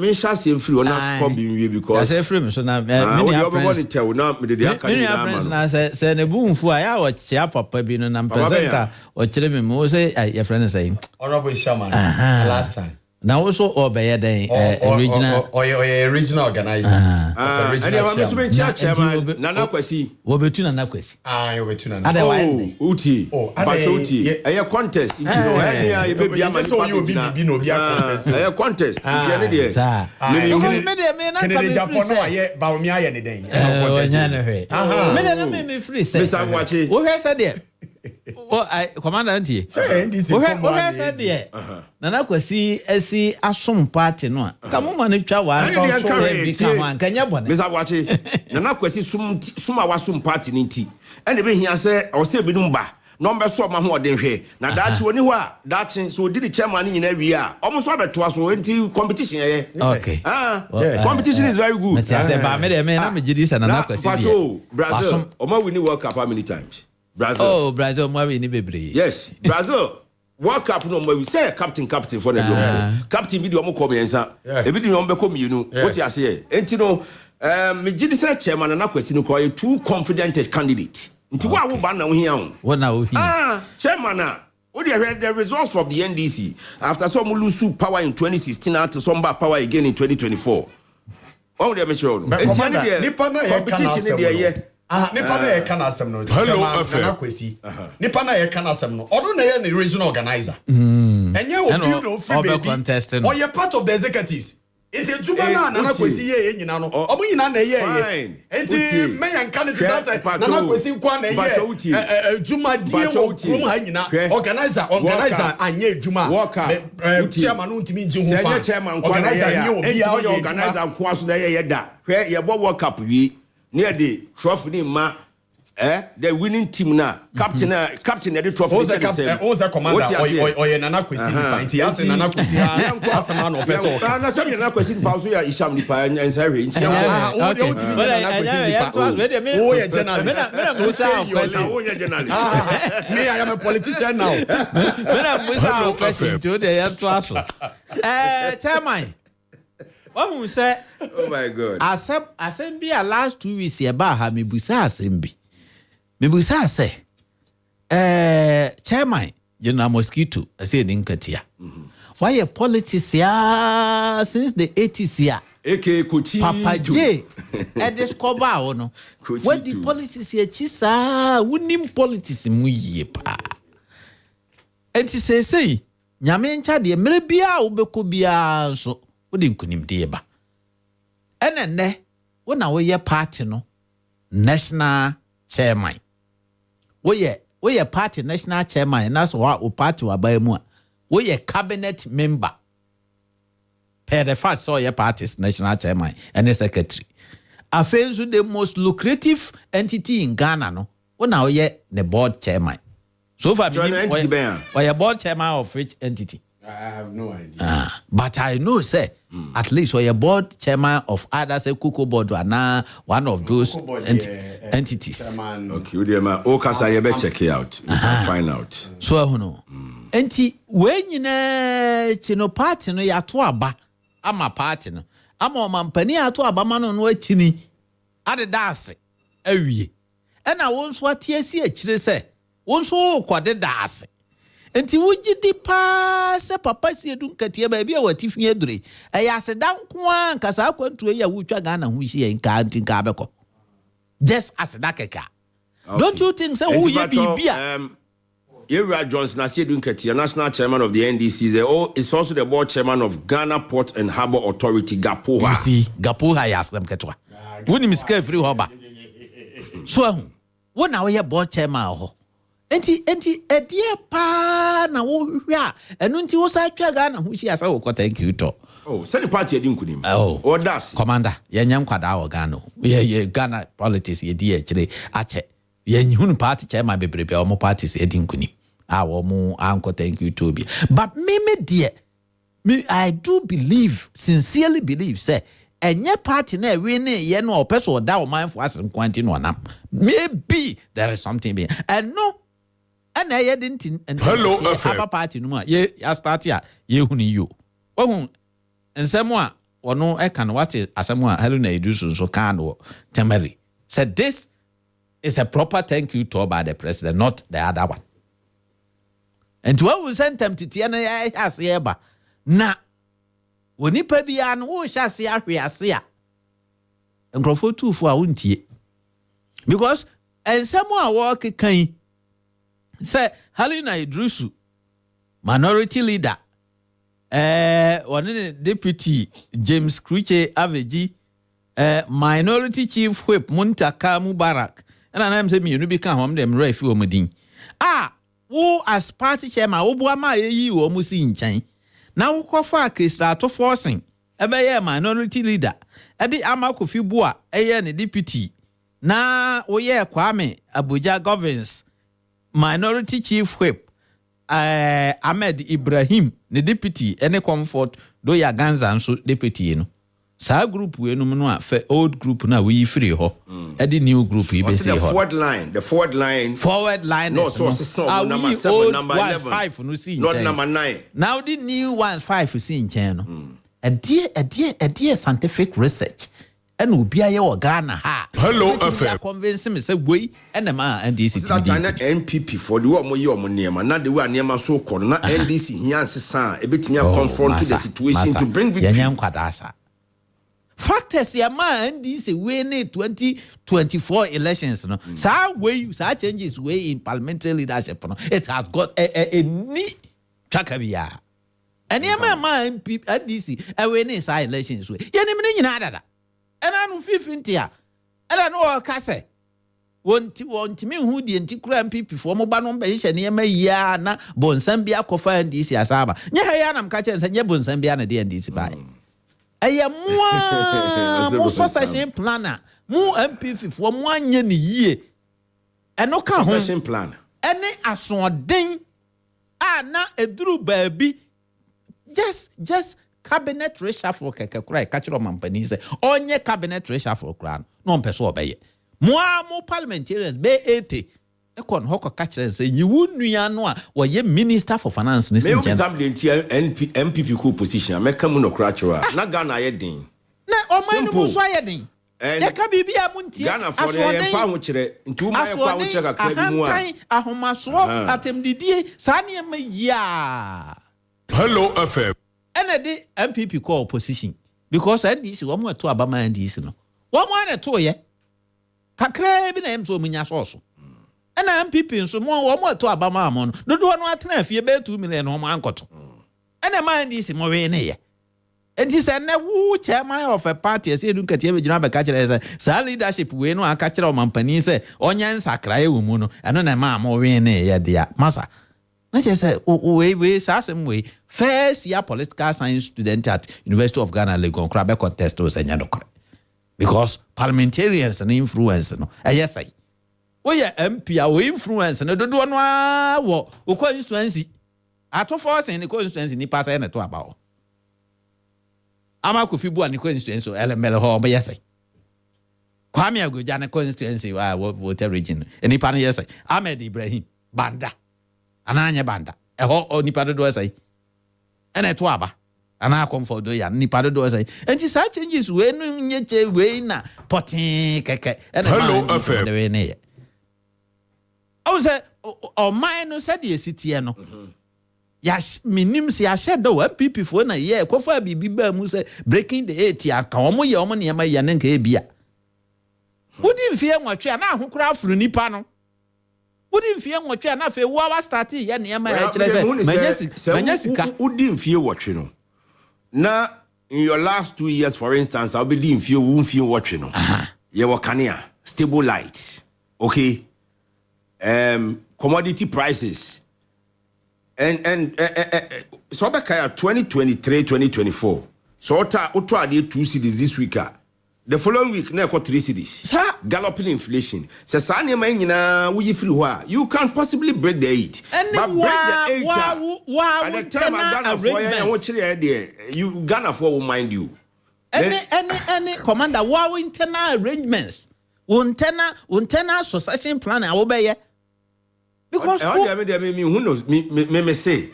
me shall see free or not come because I say free so now many are tell now me the friends na say ne boom fu aya o chia papa bi no na presenter o kire me mo say your friend say Honorable Shaman last time. Now also obey den regional or regional organizer. And you have Mr. Chairman Nana Kwesi. Wo betu Nana Kwesi. You betu Nana. Uti. But Uti. A contest. You know, you be a man. So you be no be a contest. A contest. Mr. Wache. Who has said there? Oh, I Commander Auntie. What has said there? Nana Kwesi esi asom party no. Come on, twa wa can you born. Mr. Wache. Nana Kwesi suma wasum party ninti. And the here say or say bidumba. Number so ma ho den hwe. Na dachi woni ho a dachi so di the chairman ni na wi a. Almost so beto so enti competition ye. Okay. Competition is very good. I say ba me dey me na me gidi sa Nana Kwesi. Brazil. Omo win World Cup how many times? Brazil. Oh, Brazil mo win bebre. Yes, Brazil. World Cup no we say captain for the captain bi di omo come yensa. E bi di omo be come you what you say. Enti no me gidi say chairman Nana Kwesi no call you too confident candidate. Nti wa wo ba na wo hia wo. Wo na wo hia. Chairman what the results of the NDC after some lose power in 2016 after some back power again in 2024. Oh, they make nipa na ye competition there. Nipa na ye kana asem no. Hello, Kwesi. Nipa na ye kana asem no. Odo na ye the regional organizer. Enye obi do free baby. Or you part of the executives. It's a Juma na Kwesi ye nyina no. Omo nyina na ye. Enti me yan candidate say na Kwesi kwa na ye. Juma die wo krom ha nyina. Organizer anye Juma. Chairman no ntimi nji ho fa. Organizer nye obi a organizer kwa so na ye da. Hwe ye bo World Cup wi. Near the trophy ma the winning team na captain the trophy the commander or Nana Kwesi nti ase Nana Kwesi ha asema no person na some Nana Kwesi pa so ya isham ni pa nsare nti o de ultimate Nana Kwesi o ye journalist so say you o ye journalist me I am a politician now when I musa question to the ya to aso chairman who say oh my god asem bi a last 2 weeks ye ba ha me busa asem bi me busa say chairman General Mosquito say din katia why a politics ya since the 80s ya aka Kochi Papa J e discover o no what the policies ya chisa wunim politics mu yie pa enti say nyame ncha de mere bia obeko bia so wodi nkunim de ba enenne wona wo ye party no national chairman wo ye party national chairman na so wa party wa ba mu a wo ye cabinet member per the fact so ye party's national chairman and the secretary afenzu the most lucrative entity in Ghana no wona wo ye the board chairman so far we ye board chairman of which entity? I have no idea. But I know, say, at least we're a board chairman of either say Kuko board or now one of those entities. Okay, we Okasa, you better check it out. You can find out. So who know? Enti when you know chino party no ya to aba, ama party no, ama mampani ya to aba mano no chini, ade dase, ewie. Ena wonso atiesi echire se, wonso kwade dase. Enti wujidi pa se papa si edun katie ba bia watifie adure eya se dan kwa nkasa akwantu eya wutwa Ghana hu hie nka ntinka abeko just as that keka. Don't you think say who ye bibia Yewra Johnson as edun katie national chairman of the NDC is also the board chairman of Ghana Port and Harbour Authority Gapoha. You see Gapoha ya aslam ketwa woni miska free hoba so hu wona we board chairman ho enti edie pa na wo hwa enu nti wo sa twa Ghana hu hia sa wo ko thank you to send the party edin kunim or das commander ye nyam kwada wo Ghana ye Ghana politics ye die kire ache ye nyunu party chairman bebrebe o mo parties edin kunim wo mo anko thank you to be but me I do believe sincerely believe say enye party na we ne ye no opeso da o man for asem kwanti no nam maybe there is something be and no and I didn't Hello FM party no ye start ya ye huni you ohun ensemo a wono e kan what asemo a hello na edusu so kan wo temari said this is a proper thank you to by the president not the other one and to we send them to tia na ya ase ba na woni pa bia no wo hya ase ahwe ase a nkrofo tufu a wontie because ensemo a wo kekan say Halina Idrisu minority leader one deputy James Kruche Aveji minority chief whip Muntaka Mubarak and I am saying you be kan hom dem refi o modin wo as party chairman wo boa ma yi wo musi nchan na wo kofa akestra to forcing ebe minority leader e di amakofi bua ne deputy na wo ye Kwame Abuja governs minority chief whip Ahmed Ibrahim the deputy any comfort do ya ganza nso deputy no sa group we no no afa old group na we free ho e the new group we be say ho the forward line no so number 7 number 11 5 no see not number 9 now the new 5 see in chen no a dear scientific research and obi aye o Ghana ha Hello FM. Convince me say we enema NDC that China NPP for the one more money na the way anema so called na NDC here ansesa e betimi confront the situation to bring victory. Yanyam kwadasa. Factors ya ma NDC we ne 2024 elections no. Sa changes way in parliamentary leadership no. It has got a ni chakabia. And ya ma NDC we ne sa elections we. Yanim ne nyina dada. And anu 15 ya. Ela no okase wonti me hu die nti kura MPP fo mo ba no be hye ne ma ya na bonsam bia kofa NDC asaba nye ha ya na mka che nye bonsam bia na de NDC ba eye mo succession planner mu MPP fo mo anye ne yie eno ka ho succession planner ene asoden na eduru baabi just cabinet reshuffle kekekura kachiro mampani se onye cabinet reshuffle kran no mpeso obeye mo parliamentarians be 80 ekon hoko kachire se yiwu nua no a woye minister for finance ne sinchen me example MPP ko position make mu no kura chiro na Ghana ye din na o man no so ye din e ka bibia mu ntie Ghana for ye pa ho kire nti uma ye pa ho kire kakra bi mu a ahomaso atemdidie sa ne ma ya Hello FM. And the MPP call opposition because NDC one more to Abama NDC no. One more to ye. Kakra bi na em so munya so. And MPP so one more to Abama amon. Do do no atena fie be 2 million no man koto. And the man NDC mo we ne ye. And he said na wu chairman of a party say do katie be juna be ka kire say sa leadership we no aka kire o mampani say onya nsakra e wo mu no. Eno na ma mo we ne ye dia. Masa na just say we sasem we first year political science student at University of Ghana Legon Krabe contest was enyanokore because parliamentarians and influence no yes I we MP we influence no do no wo constituency ato force in the constituency ni pass na to about ama Kofi ni constituency LML ho be yes I Kwame Agoja na constituency wa voter region ni pa yes I Ahmed Ibrahim Banda ananya Banda eho nipa do say ene to aba ana comfort do ya nipa do say enti sa changes we no nyeche we na potin keke ene Hello FM we ne o say o man no said the city no ya minim si a shadow MPP fo na ye ko fa bibi ba mu say breaking the 8 ya ka omo ye omo ne ma ya ne nka e bia wodi mfie nwatwe ana ahokura afuru nipa no wodi mfie nwotwe na fe wa start ye ne ma ya kire se manyasika wodi mfie wotwe no na in your last 2 years for instance I'll be di mfie wo mfie wotwe no ye wo kanea stable light okay commodity prices and so back 2023 2024 so oto ade 2 cities this week the following week na 3 cities galloping inflation say sa ne man nyina wo yi free ho a you can possibly break the 8 but break the 8 at the time Ghana for ya wo kire there you Ghana for will mind you any commander wow internal arrangements internal succession plan a wo be ye because me who knows me say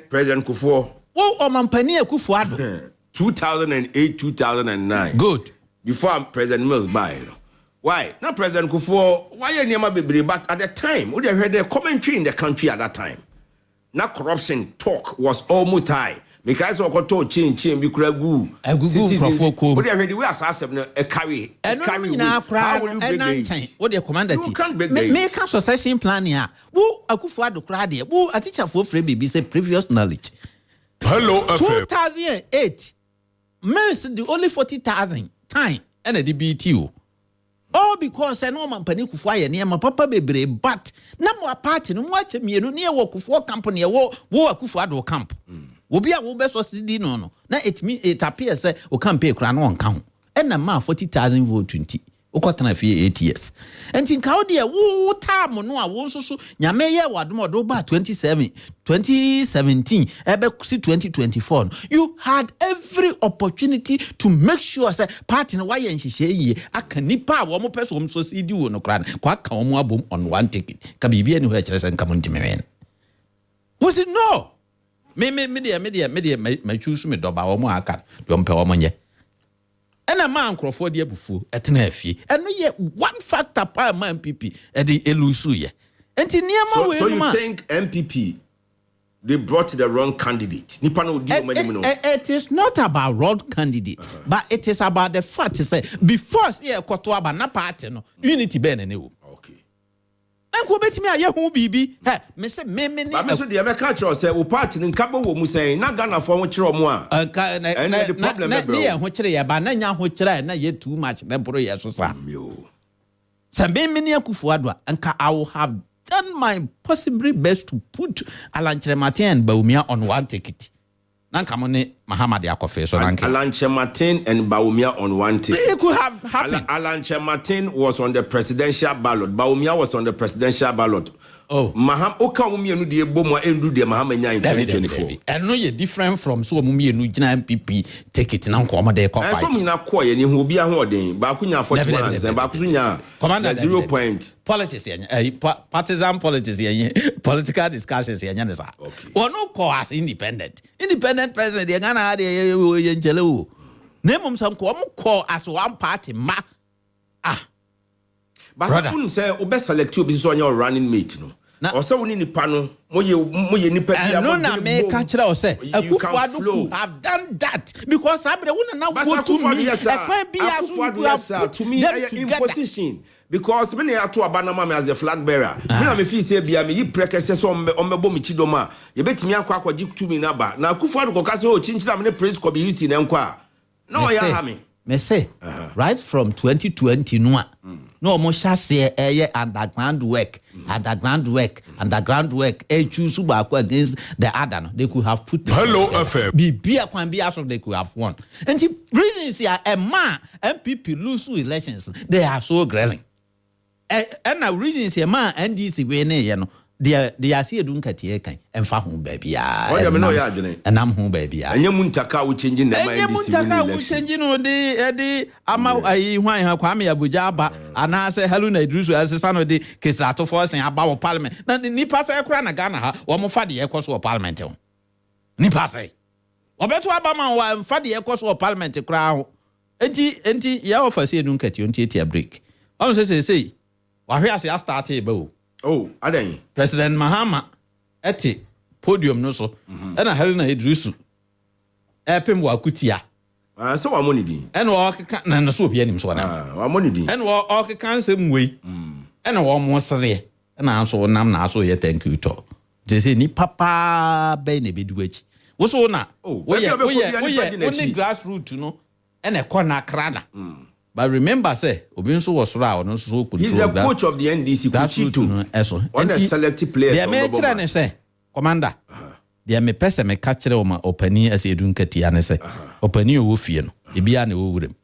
President Kufuor wo o mampani Kufuor ado 2008 2009 good before President Mills by why not President Kufuor why you bebre but at the time we heard the commentary in the country at that time na corruption talk was almost high because we got to change be kuragu Kufuor we heard the way assassin carry how will you break the what the commander you can't break the make a succession plan here wo Kufuor do kra de wo a teacher for free baby say previous knowledge Hello 2008 Mess the only 40,000 time and the BTO. All because I know man panic fire near my papa bebre, but no more party, no watch me near walk for company, war Kufuor camp. Will be a will best was no. Now it appears or can't pay crown on count. And a man 40,000 vote 20. Okotana fi 8 years. And in Kaudia, woo time no a won so nyame wadmo do ba 2017 ebe 2024. You had every opportunity to make sure say party no why nhihye yi aka nipa wo mo person wo so CD wo no kra kwa ka wo mo abom on one ticket. Ka bibia ni ho kire say nka mo ntimewen. Was it no? Me choose me do ba wo mo aka do mpe wo mo nye. ɛna ma nkrɔfoɔ de abufuo ɛtena afie ɛno yɛ one factor pa ma MPP ɛde elusu yɛ enti niema we so you think MPP they brought the wrong candidate nipa no di o mani no it is not about wrong candidate but it is about the fact say before say ekoto aba na party no unity be na ne wo okay enko betimi aye hu bibi me say me ba me so de me ka kire say wo party nka bo wo mu say na Ghana fo ho kire omo a and the problem be bro na ye ho kire ye ba na nya ho kire na ye too much na bro ye so sa say me ni Akufo-Addo anka I will have done my possibly best to put Alanche Martin and Bawumia on one ticket. Nankamone Muhammad Yakofe so Alanche Martin and Bawumia on one ticket. It could have happened. Alanche Martin was on the presidential ballot. Bawumia was on the presidential ballot. Oh, Maham Oka Mumienu de Bomo endu de Mahama nya in 2024. And no ye different from so Mumienu Jina MPP ticket na nko de ko fight. So mina ko ye ni hu obi ahoden ba kunya 41 and ba kunya 0 point. Politics partisan politics political discussions nya ne sa. Ono ko as independent person de Ghana de ye njele o. Na mum san ko as one party ma But some say obe select you be so your running mate no. Or so we ni pano moye nipa bia no na me ka kira o say Akufo-Addo have done that because abre wona na go to me to me imposition because me na ato abanama me as the flag bearer me na me feel say bia me yi prekese so ombebo me chidoma ye betimi akwa to me na ba na Akufo-Addo ko ka say o chinchira me praise ko be used in enko no ya ha me say right from 2020 no almost say underground work choose against the other no they could have put Hello FM be kwan be as they could have won and the reasons here a man MPP lose elections they are so grilling and the reasons here man NDC we ne no they are see edun katie kan emfa ho ba bia o ya me no ya adwene enam ho ba bia anya muntaka wo changing the mind this election changing no de ama ayi hwan ha kwa me abuja aba ana say hello na idrusu asesa no de kesrato force aba wo parliament na nipa say kura na Ghana ha wo mo fa de ekoso wo parliament ho nipa say obeto aba man wa fa de ekoso wo parliament kura ho enti ya offer say edun katie enti break on say wa hwe ase start e ba o. Oh, adan. President Mahama eti podium no so. Na Helena Idrisu. Epem wa kutia. So wa money din. Na o keka na so obi anim so na. Wa money din. Na o keka nsem wei. Na wo mo sere. Na so nam na so ye thank you to. They say ni papa be na bedu achi. Wo so na. We only grassroots no. Na e na krada. But remember, say, Obinso was right. He's the coach of the NDC. On the selected players. They may try and say, Commander, they may pass a catcher or my opening as a drink at Tiana say, opening your wolfian, if you are no room.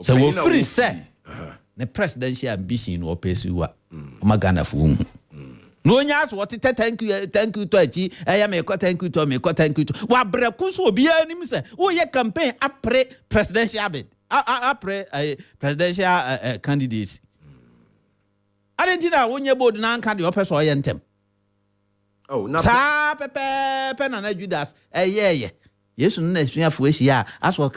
So we'll free say, the presidential ambition or pace you up. Magana fool. No nyas what it thank you to achi I am a thank you to me thank you to wa brekuso obi anim say wo ye campaign apre presidential bid apre presidential candidates adentina wonye board na anka de opeso ye ntem na sa pepe na Judas ye Yesu na suafo ahia aso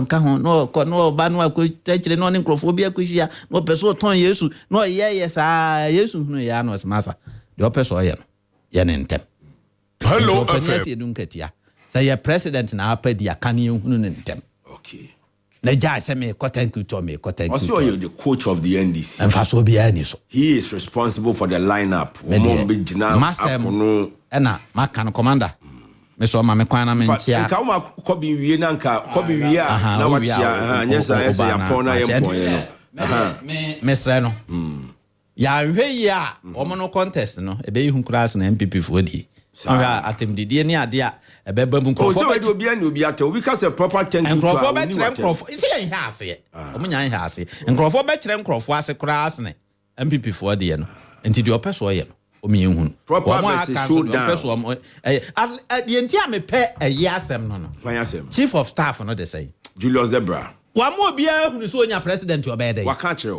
ka ho no ba no akotachire no ne nkrofobia akohia no peso ton Yesu no ye sa Yesu hunu ya no smasa de opeso ye no ye ne ntem Hello FM edunkatia say your president na apadi akane hunu ne ntem okay na ja say me thank you to me thank you also you the coach of the NDC and faso bia ni so he is responsible for the lineup akono na makan commander me so ma me kwana me ntia nka uma kobi wie na nka kobi wie na watia nyesa ese ya pona ye mpoye no me sre no ya hwe ya omo no contest no ebe yi hu class na MPP fo di sa atemdidie ni ade a ebe bam nkrofo so we do obi ani obi ata obi ka say proper thank you to nkrofo be kire nkrofo isi yan ha ase omo nyan ha ase nkrofo be kire nkrofo ase class na MPP fo di no enti di opeso ye no omi ehun proper showdown the entire me pe asem no chief of staff no dey say Julius Debra wa mo bia ehun so onya president obede waka kire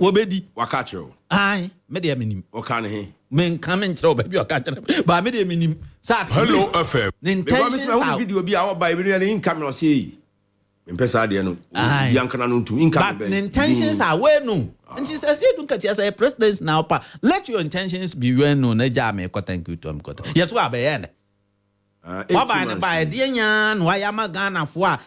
waka kire ai me dey menim o kan he men come in kire obabi o ka kire ba me dey menim sa Hello FM because me video bi a o ba ibi ne in camera say Impesa de no. Yankana no to but the intentions are well known. And she says, you don't catch as president now, pa. Let your intentions be well known. Thank you to him. Yes, we are by end. By the yan, why am I Ghana for?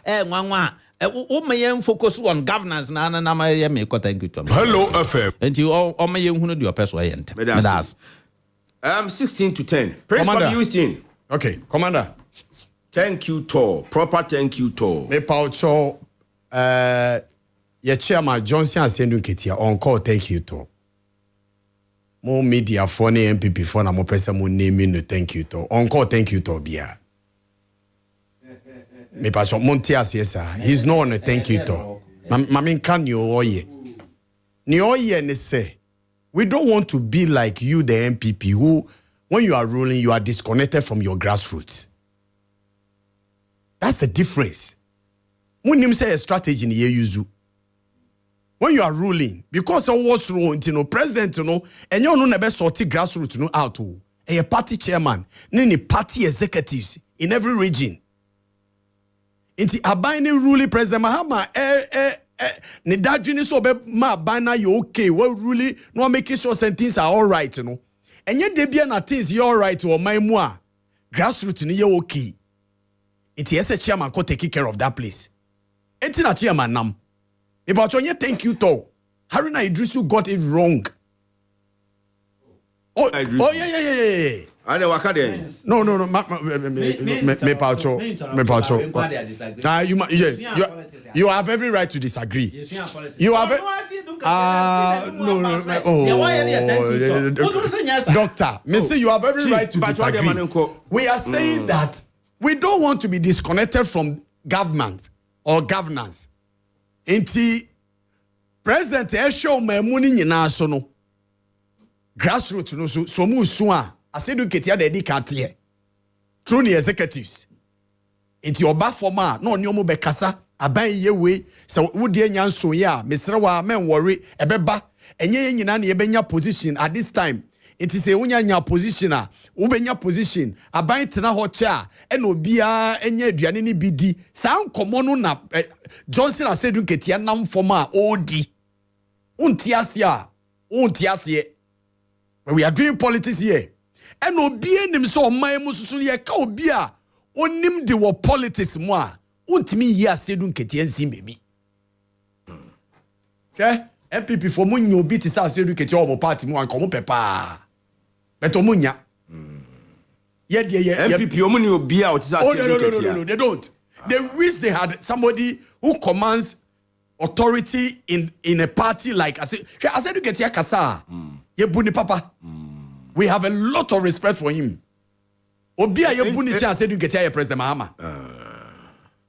Focus on governance. Thank you to him. Hello FM. And you all my young who do your person. 16 to 10. Praise Commander. God, Houston. Okay, Commander. Thank you, Tor. Proper thank you, Tor. Me paucho your chairman Johnson Asendu Ketia on call thank you to. More media for MPP for na mo pesa mo name no thank you to. On call thank you to bia. Me paucho monte asiesa. He's not on a thank you to. Mamin kan you oye. Ni oye ne say we don't want to be like you the MPP who when you are ruling you are disconnected from your grassroots. That's the difference. When you say a strategy in the use when you are ruling, because of what's wrong, president, and you never sorti grassroots, out to a party chairman, any party executives in every region. Into abiding ruling President Mahama, ne dadjini so be ma bana you okay, well really no making sure things are all right, And yet they be na things you all right or my moi grassroots ni you okay. It's yes a chairman could take care of that place. It's not chairman nam. About you thank you to. Haruna Idrisu got it wrong. Oh yeah. I know what No. Me paucho. You have every right to disagree. You have Doctor, Mister, you have every right to disagree. We are saying that we don't want to be disconnected from government or governance. Inti President Esho Memuni nyina so no grassroots no so mu suwa asedu ketia de di katie through the executives. Inti oba forma na oni omo be kasa aban yewe so wodi anya nso ye a mesrewa men worry ebeba enye nyina na ebenya position at this time. It is a unya position a ubenya position aban tena ho che a ena obia enye aduane ni bidi san komo no na Johnson Asedu Ketia nam forma odi unti ase. We are doing politics here ena obia nim so oman mu susu ye ka obia onim de wo politics mu a untimi yi Asedu Ketia nsim bebi MPP for mu nyobi ti sa Asedu Ketia o party mu an komo pepa. But Omunya. MPP Omuni Obia or no, they don't. They wish they had somebody who commands authority in a party like I said you get here Kasa. Ye buni papa. We have a lot of respect for him. Obia ye buni cha said you get here President Mahama.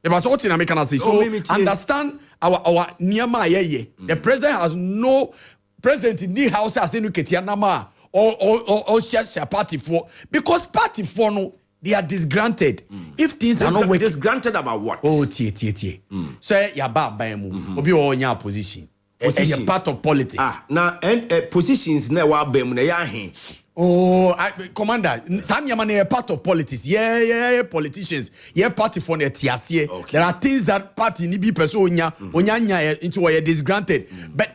About what in American say. So understand our niyama ye. The president has no president in the house as you get here nama. Or share party for because party for no they are disgranted. If things are not working, disgranted about what? Oh, tie. So ya ba mu obi o nya position. A part of politics. Now and positions na wa ba mu na ya he. Oh, Commander, some a part of politics. Yeah, politicians. Yeah, party for the tiasie. There are things that party ni bi person onya into a disgranted. But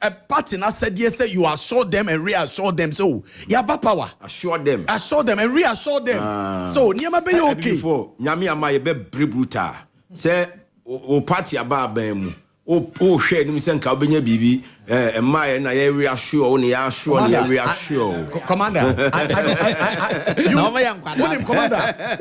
a party na said yes, you assure them and reassure them. So yeah, power. Assure them and reassure them. So niyama be okay. Before nyami ama ye be brutal. Say o party aba mu. O share ni sen ka obenya bibi my na ye reassure o na ya assure na ye reassure. Commander, Commander,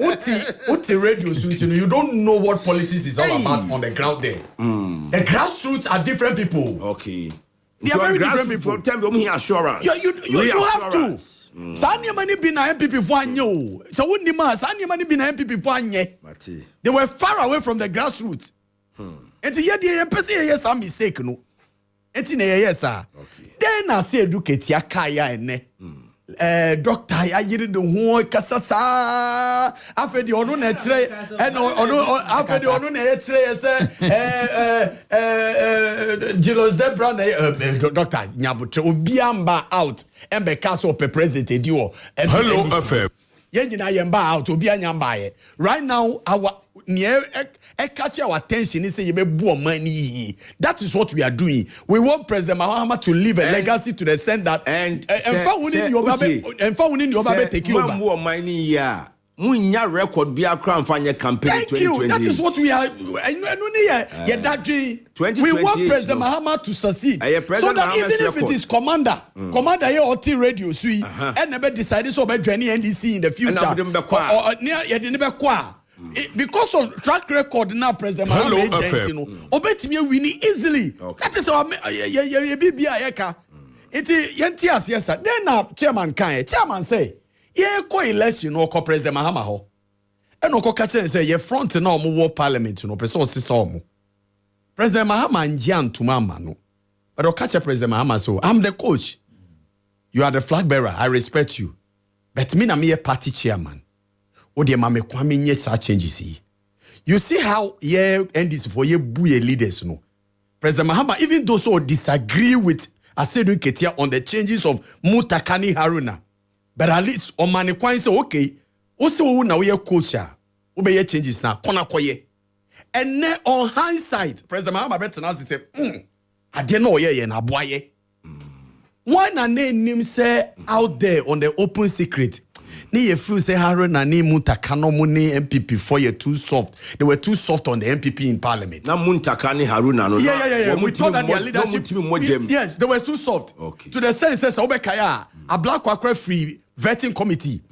uti radio soon you don't know what politics is all about on the ground there. The grassroots are different people. Okay. They are very different people. Tell me assurance. You have to. Sani mani be na MPP for anyo. So wouldn't Sani mani be na MPP for anye. They were far away from the grassroots. And here the person here some mistake no. Enti na yes sir. Then I say educate ya kaya ene. Doctor ayiri de ho kasasa afedi onu na kire onu afedi onu na kire say Julius Debra Doctor Nyabutre obiamba out embe caso per president ediwo Hello FM yengina yemba out obi anyamba ye right now catch our attention and say, money. That is what we are doing. We want President Mahama to leave a legacy to the extent that and take you over. More money, Munya record be a crown for your campaign. Thank you. That is what we are. We want President Mahama to succeed. So that even if it is commander here or T radio, and never decided so about joining NDC in the future. Because of track record now, President Mahama obey me winning easily. That is our BBI. It is yes, sir. Then now chairman say. Ko election no ko President Mahama ho. E no ko ka chen say ye front na omo war parliament no person osisa omo. President Mahama njian tumama no. But o ka che President Mahama so I'm the coach. You are the flag bearer. I respect you. But me na me party chairman. O de ma me kwame nye sa changes yi. You see how NDC for ye buye leaders no. President Mahama even those who disagree with Asedu Ketia on the changes of Mutakani Haruna. But at least on my kwan say okay, also now we are culture, obey changes now, kona koye. And then on hindsight, President Mahama better now say, I didn't know ye na boye. Why na name say out there on the open secret? Ni ye feel say Harun na ni Muntakano Muni MPP for you too soft. They were too soft on the MPP in Parliament. Na Muntakani Haruna no. Yeah. We thought that their leadership. Yes, they were too soft. Okay. To the sense says Obekaya, a black worker free vetting committee.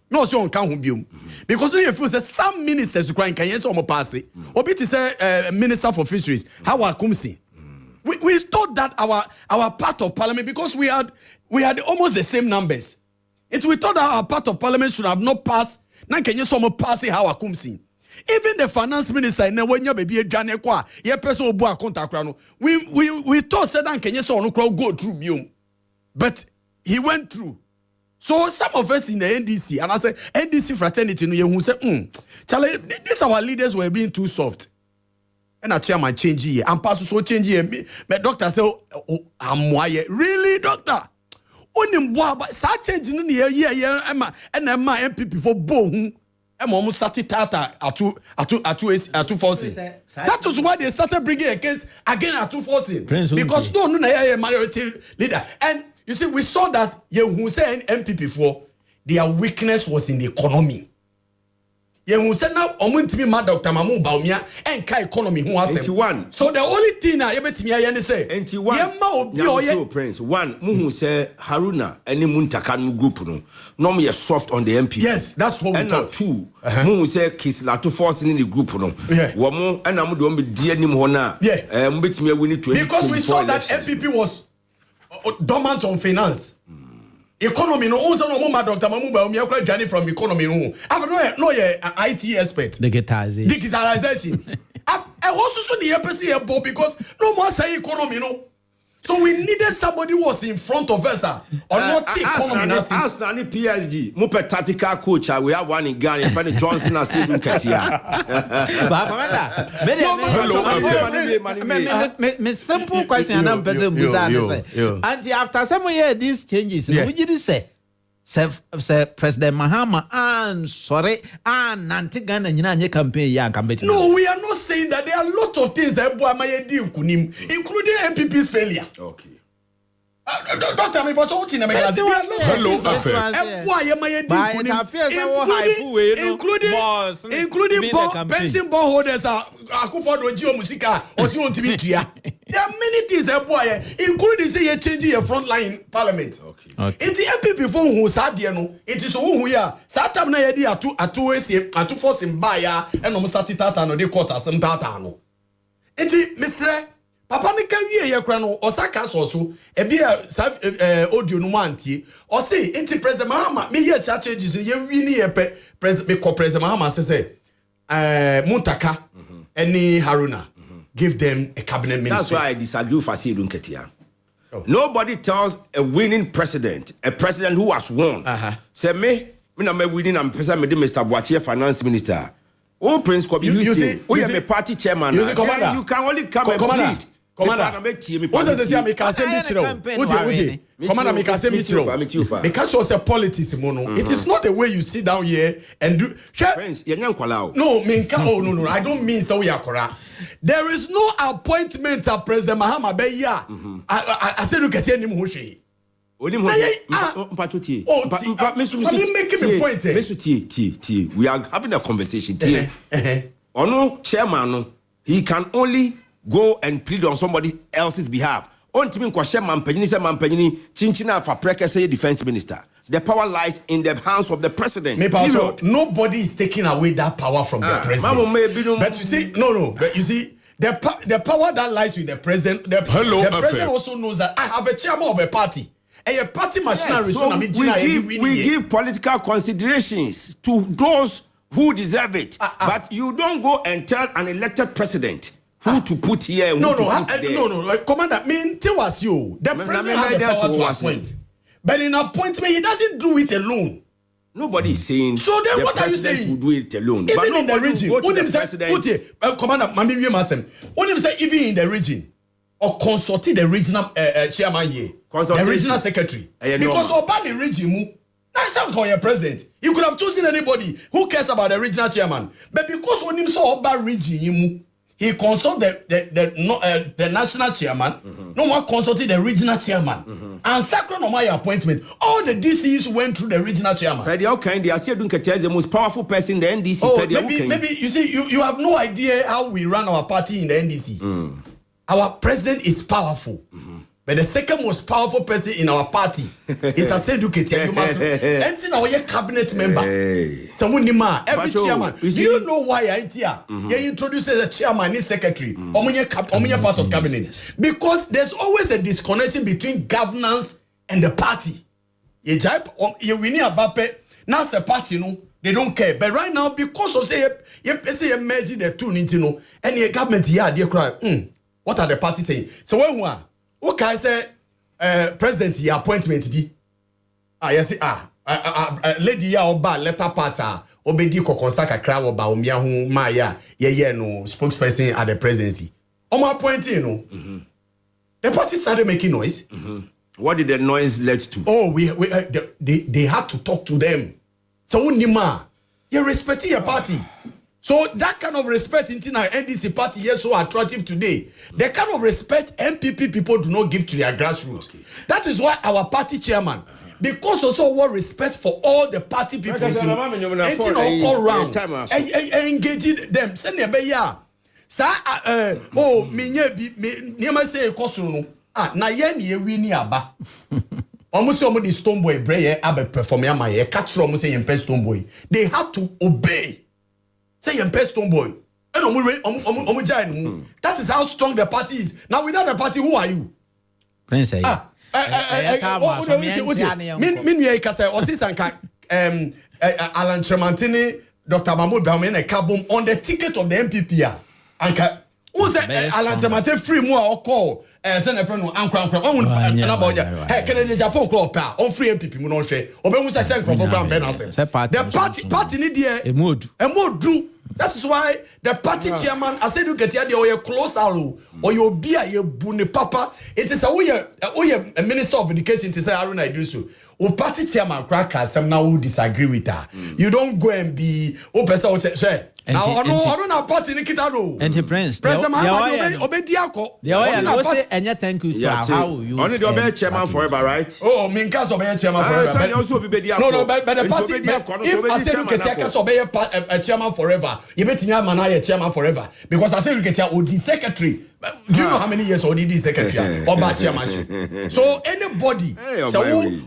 No, so on can't be because you feel that some ministers crying can yes or pass it. Obiti say Minister for Fisheries, how are Kumsi? We thought that our part of Parliament because we had almost the same numbers. We thought that our part of Parliament should have not passed. Now can you some pass it how are Kumsi? Even the finance minister in Wenya baby a Jane Kwa, ye person obu contact we thought said that can you so go through you. But he went through. So some of us in the NDC, and I say NDC fraternity, who say, Charlie, these our leaders were being too soft. And I chairman change here, and pastor so change here. My doctor say, I'm why really, doctor? Only but start changing in here, Emma, and Emma MPP for Bohum. I'm almost started tata at two forcing. That was why they started bringing a case again at two forcing. Because no majority leader. And you see, we saw that who said MPP for their weakness was in the economy. Who said now Omuntimi ma Dr. Mamu Baumia and ka economy who has 81. So the only thing I ever to say 81. Prince one who say Haruna any Muntakanu group no me soft on the MP. Yes, that's what we thought. Two who say Kisla to force in the group no. Womo and I'm don't be dear nim hona. We need to because we saw that MPP was dormant on finance. Economy no also no more Dr. Mamu Baumia quite journey from economy no. I've no IT expert. Digitalization. I also saw the EPC because no more say economy no. So we needed somebody who was in front of us or not economy. As Nani PSG, Mupe tactical coach, we have one in Ghana, Fanny Johnson as Sidun Katia. Me simple question and I'm person Buzan. And after some year these changes, what did you say? Say President Mahama and sorry and Nantigan and Yanya campaign campaign. No, we are not saying that there are a lot of things including MPP's failure. Okay. Doctor, me but what in America? Hello, including pension bondholders are Akufo-Addo Gio Musika or you want to be there are many things including say changing your frontline parliament. Okay. It's the MPP for who sat there no. It is who we are. Satam na yedi atu force in buyer and no start tata no de quarter some tata no. It's Mr. Papa ni kan wie ye kra no osaka so e bia audio no mantie o say inti President Mahama me here changes ye wini ye president me ko President Mahama say Muntaka any Haruna give them a cabinet minister. That's why I disagree with Asidun Ketia. Nobody tells a winning president, a president who has won, say me na me winning am person me Mr. Boachie finance minister. Oh Prince Kobe you see, we are a party chairman. You see, Commander, you can only come and plead. Commander, what's the same? Me can say Commander, me can say me catch us a politics, mono. It is not the way you sit down here and do. Friends, no, no. I don't mean so we are correct. There is no appointment of President Mahama Beya. I said look at any moshi. We are having a conversation. Chairman, he can only go and plead on somebody else's behalf. On Timin Kwashe Mampany, Chinchina for Preka defense minister. The power lies in the hands of the president. Nobody is taking away that power from the president. But you see, but you see, the power that lies with the president, the president also knows that I have a chairman of a party. A party machinery. So we give political considerations to those who deserve it. But you don't go and tell an elected president who to put here. No, Commander, tell us you. The president has the power to appoint. But in appointment, he doesn't do it alone. Nobody is saying so then the what are you president saying? will do it alone. Even but in the region, go to the president. Commander, even in the region, or consult the regional chairman here, the regional secretary. Because about the region, that's how call your president. You could have chosen anybody. Who cares about the regional chairman? But because when him saw about region, he consulted the national chairman. No one consulted the regional chairman. And second on my appointment, all the DCs went through the regional chairman. They are still doing the most powerful person in the NDC. Oh, maybe you see, you have no idea how we run our party in the NDC. Our president is powerful. But the second most powerful person in our party is Asendu Ketia. You must enter our cabinet member. Every chairman. Do you know why I here? He introduces a chairman and secretary. Part of cabinet. Because there's always a disconnection between governance and the party. You win a now the party, no, they don't care. But right now, because of say you merge the two, and the government here, they cry. What are the parties saying? So when what can I say? President, your appointment be? Yes, lady ya oba left part obedi kokonsaka kra oba omia hu maya ye no spokesperson at the presidency. Appointing no. The party started making noise. What did the noise lead to? Oh, they had to talk to them. So unima, you respect your party. So that kind of respect in our NDC party is so attractive today. The kind of respect MPP people do not give to their grassroots. Okay. That is why our party chairman, because also what respect for all the party people, all round, engaging them. Send them ya. Sa minye say kosuno. Na ye ni wini aba. Almost the Stone Boy braye abe perform ya my catch from say yempe Stone Boy. They have to obey. Say you're Stone Boy. That is how strong the party is. Now without the party, who are you? Prince. Alan Tremantini, Dr. Mahmoud Baumen, a cabum on the ticket of the MPP. Who's Alan Tremantini free more or call? Send a friend and crown. Hey, Kennedy Japan club on free MPP. The party need a mood. That is why the party chairman, I said, you get here, or your close allo, or your beer, your bunny papa. It is a minister of education to say, I do so. Or party chairman crackers, some now who disagree with her. You don't go and be open. Now, I don't know party Nikitano. And Prince, President Obey Diako. Say, and thank you. How you only the obey chairman forever, right? Oh, Minkas obey chairman forever. No, but the party, if I say you can obey a chairman forever, you bet me a chairman forever. Because I say you get the secretary. Do you know how many years already secretary or bad chairmanship? So anybody,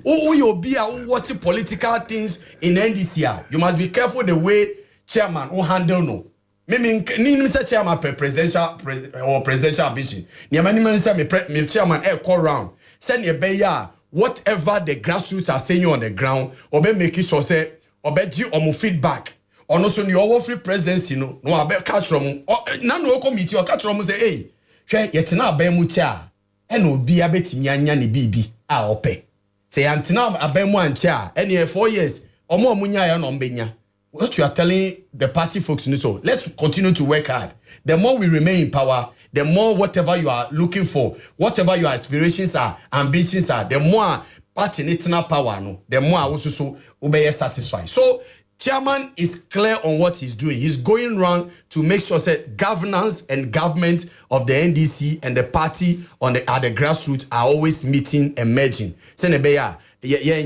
who you be who watching political things in NDC, you must be careful the way chairman who handle no. Meaning, Mr. Chairman presidential or presidential ambition. Niamani say me chairman call round. Send your beya whatever the grassroots are saying on the ground, or be make it sure say or be due or feedback. Or no so ni over free presidency no abe catch from na no committee or catch from say hey hwe yetina abe mu cha e na obi abetimi anya ne bibi a ope say antina abe mu ancha e na 4 years omo nya ya no mbenya what you are telling the party folks, so let's continue to work hard. The more we remain in power, the more whatever you are looking for, whatever your aspirations are, ambitions are, the more party national power, no, the more also so obey satisfied. So chairman is clear on what he's doing. He's going around to make sure that governance and government of the NDC and the party at the grassroots are always meeting and merging. Send a in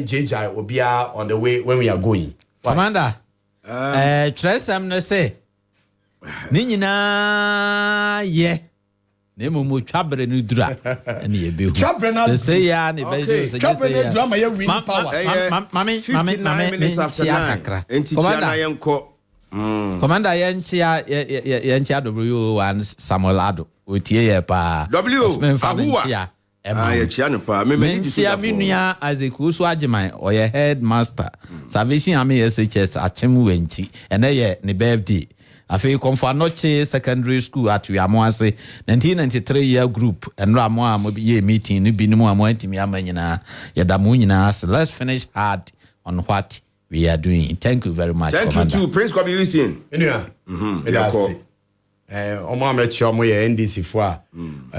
JJ will be on the way when we are going. Commander, Tresam no say. Nina, yeah. Nemu chabre no dura. Ani ebe hu. Chabre na. Say ya ni be say. Chabre na drama ya win power. Mami 59 minutes after 9. Commander yenko. Commander yenchia W1 Samuel Ado. Otie ye pa. W Ahua. Ya chiano pa. Me tia minua Azeku so ageman oye headmaster. Salvation Army SHS achemu wenchi. Ene ye ne birthday. Afi Konfanoche Secondary School at Yamoase 1993 year group and Ramwa mobi meeting ni binimu amwentimi amanyina yadamu nyina. So let's finish hard on what we are doing. Thank you very much. Thank Commander. You too, Prince Kobe Houston. Omoamechi omo ye NDC fo a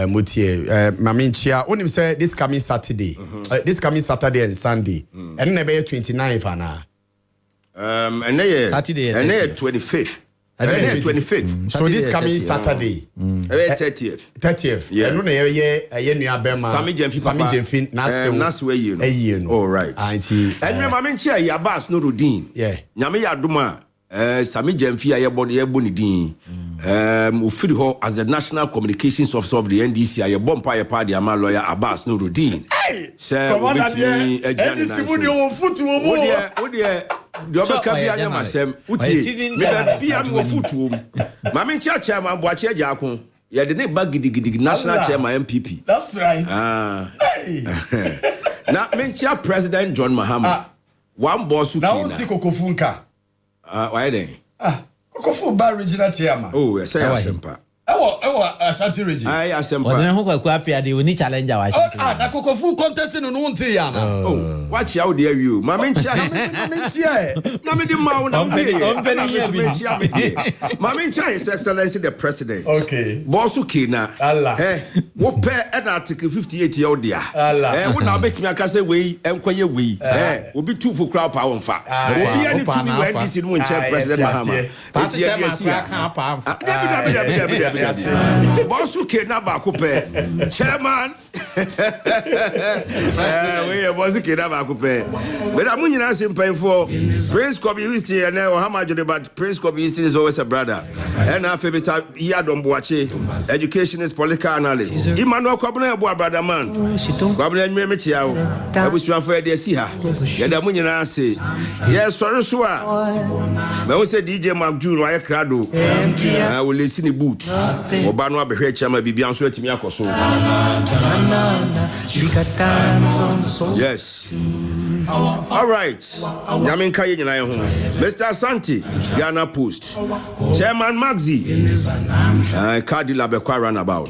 motie mamenchia onim say this coming Saturday and Sunday and na be 29th ana and na Saturday and na 25th. 25th. So this coming Saturday. 30th. Yeah. No na ye nua bema. Sami Jemfi nase all right. And mama nchia ya Abbas Nurudin. Yeah. Nyame ya duma Sami Jemfi ya boni din. Ufiri ho as the National Communications Officer of the NDC ya bompa ya party ama lawyer Abbas Nurudin. Come on, NDC would you foot the other kabia nya masem utie me ba bia me wo futuo mama nchia chairman boache ajakon ye de ne ba gidigidi national chairman MPP. That's right. Na menchia President John Mahama one boss who na unti kokofunka why then kokofu ba regional chairman. Oh say asempa ewo Ashanti region. Ai asempa odene ho kwaku apia de oni challenger wa Ashanti. Na kokofu contest no unti ya na. Oh watch out there you mama nchia na me di ma una mama nchia His Excellency the President. Okay. Boss who kina wo pe na article 58 ya odia wo na bet me aka say we enkoye we obi two for crowd power mfa obi ani to me when this no nche President Mahama party chairman ka pa amfa. Boss who kina ba ko pe chairman we boss who kina ba ko pe but amunyina simpanyfo Prince Kobe Houston and Ohama Jode, but Prince Kobe Houston is always a brother and after Mr. Iyadom Boache, educationist, political analyst. Emmanuel Kwabena Boa brother man. Kwabena nmemechi yawo. Abusuan for dey see her. Yeda munyina ase. Yes, sorry so a. Me wo say DJ Magju wa krado. We listen the boot. Oba no abehwe chama bibia nso atimi akoso. Yes. All right. Yaminka nyina ye ho. Mr. Santi, Ghana Post. Chairman Maxi. Kadila Bekwa runabout.